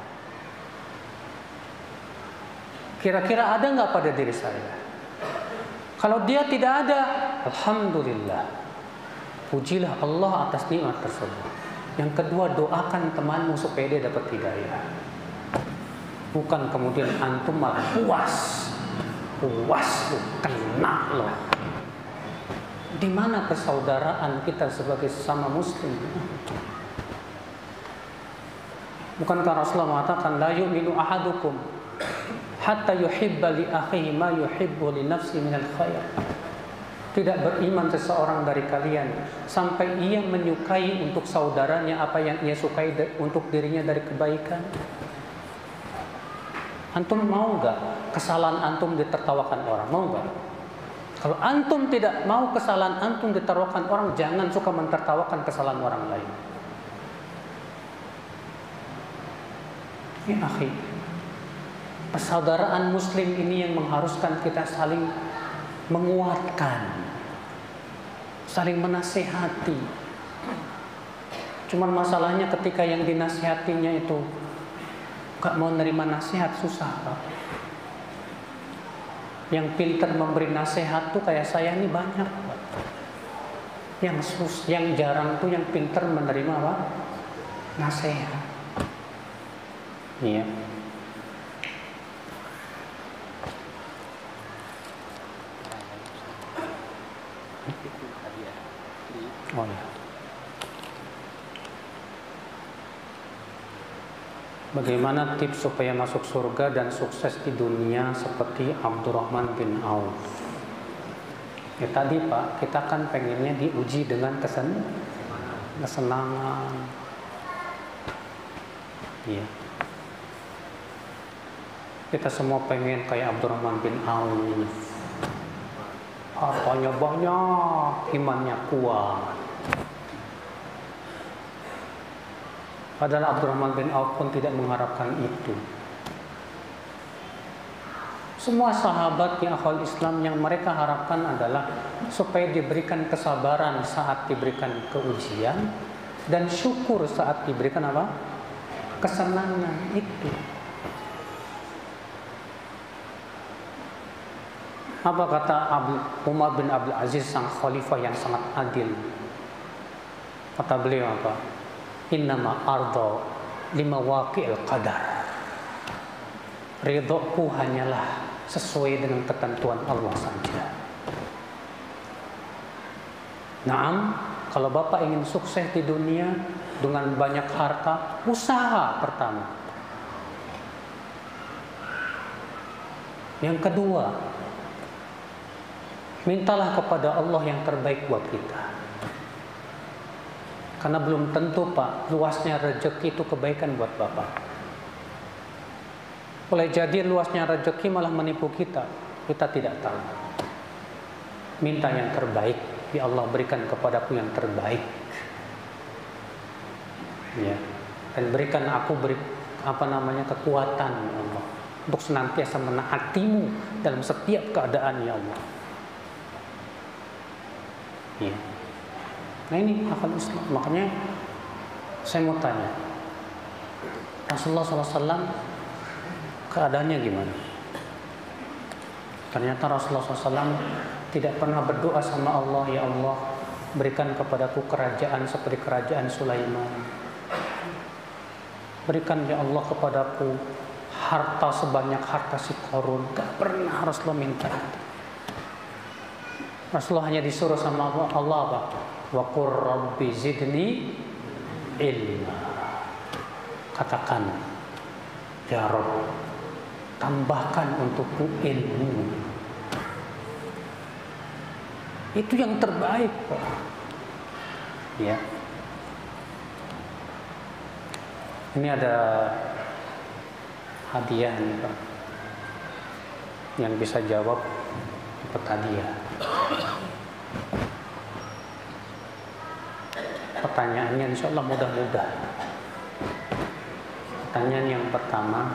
Kira-kira ada nggak pada diri saya? Kalau dia tidak ada, alhamdulillah, pujilah Allah atas nikmat tersebut. Yang kedua, doakan temanmu supaya dia dapat hidayah. Bukan kemudian antum malah puas tuh kena loh. Di mana persaudaraan kita sebagai sesama muslim? Bukankah Rasulullah mengatakan la yu'minu ahadukum hatta yuhibba li akhihi ma yuhibbu li nafsi minal khair. Tidak beriman seseorang dari kalian sampai ia menyukai untuk saudaranya apa yang ia sukai untuk dirinya dari kebaikan. Antum mau enggak kesalahan antum ditertawakan orang? Mau enggak? Kalau antum tidak mau kesalahan antum ditertawakan orang, jangan suka mentertawakan kesalahan orang lain. Ya akhi, persaudaraan muslim ini yang mengharuskan kita saling menguatkan, saling menasihati. Cuman masalahnya ketika yang dinasihatinya itu gak mau nerima nasihat, susah, Pak. Yang pintar memberi nasihat tuh kayak saya ini banyak, Pak. Yang jarang tuh yang pintar menerima apa? Nasihat. Iya. Oh ya. Bagaimana tips supaya masuk surga dan sukses di dunia seperti Abdurrahman bin Auf? Ya tadi Pak, kita kan pengennya diuji dengan kesenangan. Iya. Kita semua pengen kayak Abdurrahman bin Auf. Hartanya banyak, imannya kuat. Padahal Abdurrahman bin Auf pun tidak mengharapkan itu. Semua sahabat yang akhwal Islam yang mereka harapkan adalah supaya diberikan kesabaran saat diberikan keujian dan syukur saat diberikan apa? Kesenangan itu. Apa kata Umar bin Abdul Aziz, sang khalifah yang sangat adil? Kata beliau apa? Innama ardo lima waqi'il qadar. Ridhoku hanyalah sesuai dengan ketentuan Allah saja. Naam, kalau Bapak ingin sukses di dunia dengan banyak harta, usaha pertama. Yang kedua, mintalah kepada Allah yang terbaik buat kita. Karena belum tentu Pak, luasnya rezeki itu kebaikan buat Bapak. Boleh jadi luasnya rezeki malah menipu kita. Kita tidak tahu. Minta yang terbaik, ya Allah berikan kepadaku yang terbaik. Ya. Dan berikan kekuatan ya Allah, untuk senantiasa menaatimu dalam setiap keadaan ya Allah. Ya. Nah ini akal Islam. Makanya saya mau tanya, Rasulullah SAW keadaannya gimana? Ternyata Rasulullah SAW tidak pernah berdoa sama Allah, ya Allah berikan kepadaku kerajaan seperti kerajaan Sulaiman. Berikan ya Allah kepadaku harta sebanyak harta si Qarun. Gak pernah Rasulullah minta itu. Rasulullah hanya disuruh sama Allah apa? Wa qur rabbi zidni ilma. Katakan, ya Rabb, tambahkan untukku ilmu. Itu yang terbaik, Pak. Ya. Ini ada hadiah nih, Pak. Yang bisa jawab dapat hadiah. Pertanyaannya insya Allah mudah-mudah. Pertanyaan yang pertama,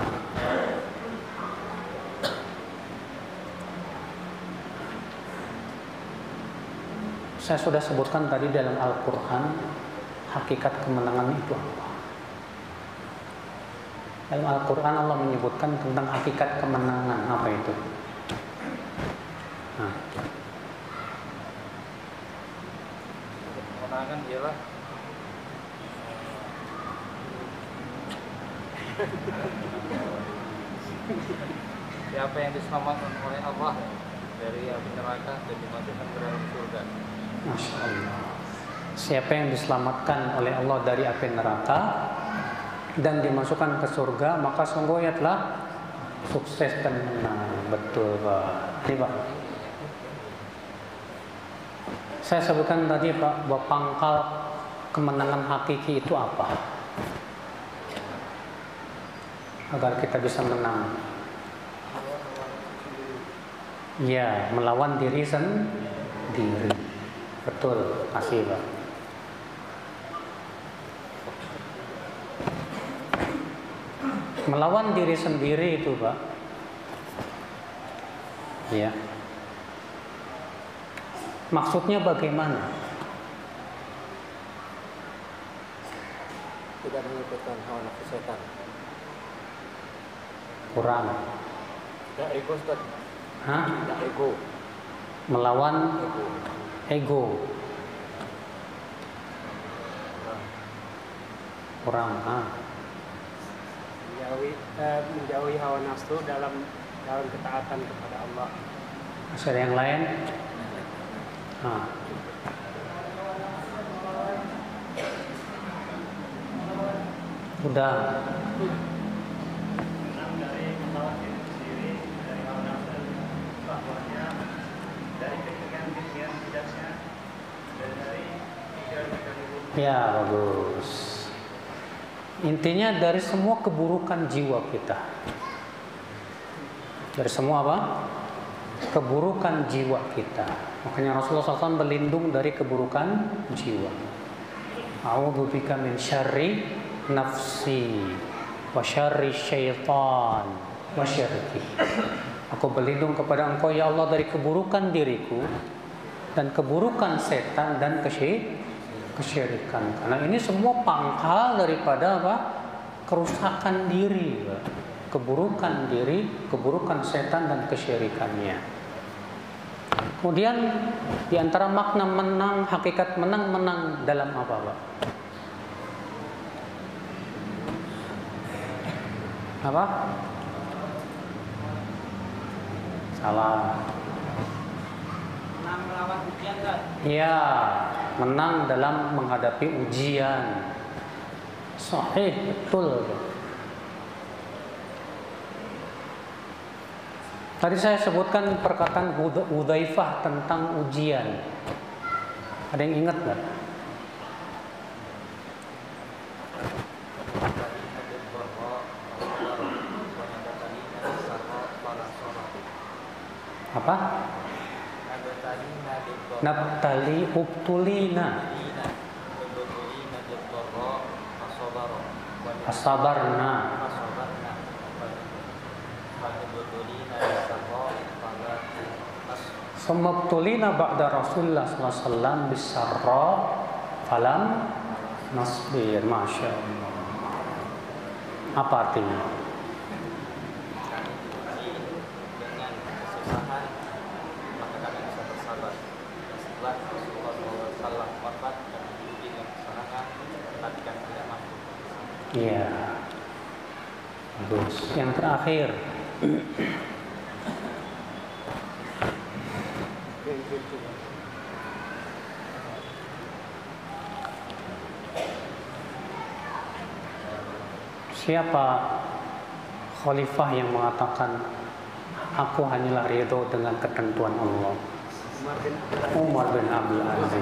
saya sudah sebutkan tadi dalam Al-Quran, hakikat kemenangan itu apa? Dalam Al-Quran Allah menyebutkan tentang hakikat kemenangan, apa itu? Nah. Kemenangan ialah siapa yang diselamatkan oleh Allah dari api neraka dan dimasukkan ke dalam surga. Masya Allah. Siapa yang diselamatkan oleh Allah dari api neraka dan dimasukkan ke surga, maka sungguh ia telah sukses dan menang. Betul, Pak. Ini, Pak. Saya sebutkan tadi, Pak, bahwa pangkal kemenangan hakiki itu apa? Agar kita bisa menang. Ya, melawan diri sendiri. Betul, kasih, Pak. Melawan diri sendiri itu, Pak. Ya. Maksudnya bagaimana? Tidak mengikutkan hawa nafsu setan. Kurang. Tidak ego, Ustaz. Hah? Tidak ego. Melawan Ego. ego. Kurang. Menjauhi hawa nafsu dalam ketaatan kepada Allah. Masih ada yang lain? Udah. Ya, bagus. Intinya dari semua keburukan jiwa kita. Dari semua apa? Keburukan jiwa kita. Makanya Rasulullah SAW berlindung dari keburukan jiwa. A'udzubika min syarri nafsi wa syarri syaitan wa syirki. Aku berlindung kepada Engkau ya Allah dari keburukan diriku dan keburukan setan dan kesyirikan. Karena ini semua pangkal daripada apa? Kerusakan diri, Pak. Keburukan diri, keburukan setan dan kesyirikannya. Kemudian di antara makna menang, hakikat menang dalam apa, Pak? Apa? Salah. Menang melawan ujian, kan? Ya, menang dalam menghadapi ujian. Sahih, betul. Tadi saya sebutkan perkataan Hudzaifah tentang ujian. Ada yang ingat nggak? Apa? Nabtali ubtulina asabarna Sumabtulina ba'da Rasulullah SAW bisarra falam nasbir. Masya Allah. Apa artinya? Dengan kesusahan maka kami bisa bersabar. Setelah Rasulullah SAW wafat dan diuji dengan kesusahan, tapi kami tidak mampu. Iya. Bagus. Yang terakhir. Siapa khalifah yang mengatakan aku hanyalah ridho dengan ketentuan Allah? Umar bin Abdul Aziz.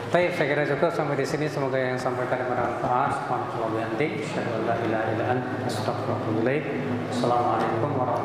Baik, saya kira cukup sampai di sini. Semoga yang sampaikan bermanfaat. Subhanallah wa bihamdihi, asyhadu an la ilaha illa anta, astaghfiruka wa atubu ilaik. Assalamualaikum warahmatullahi wabarakatuh.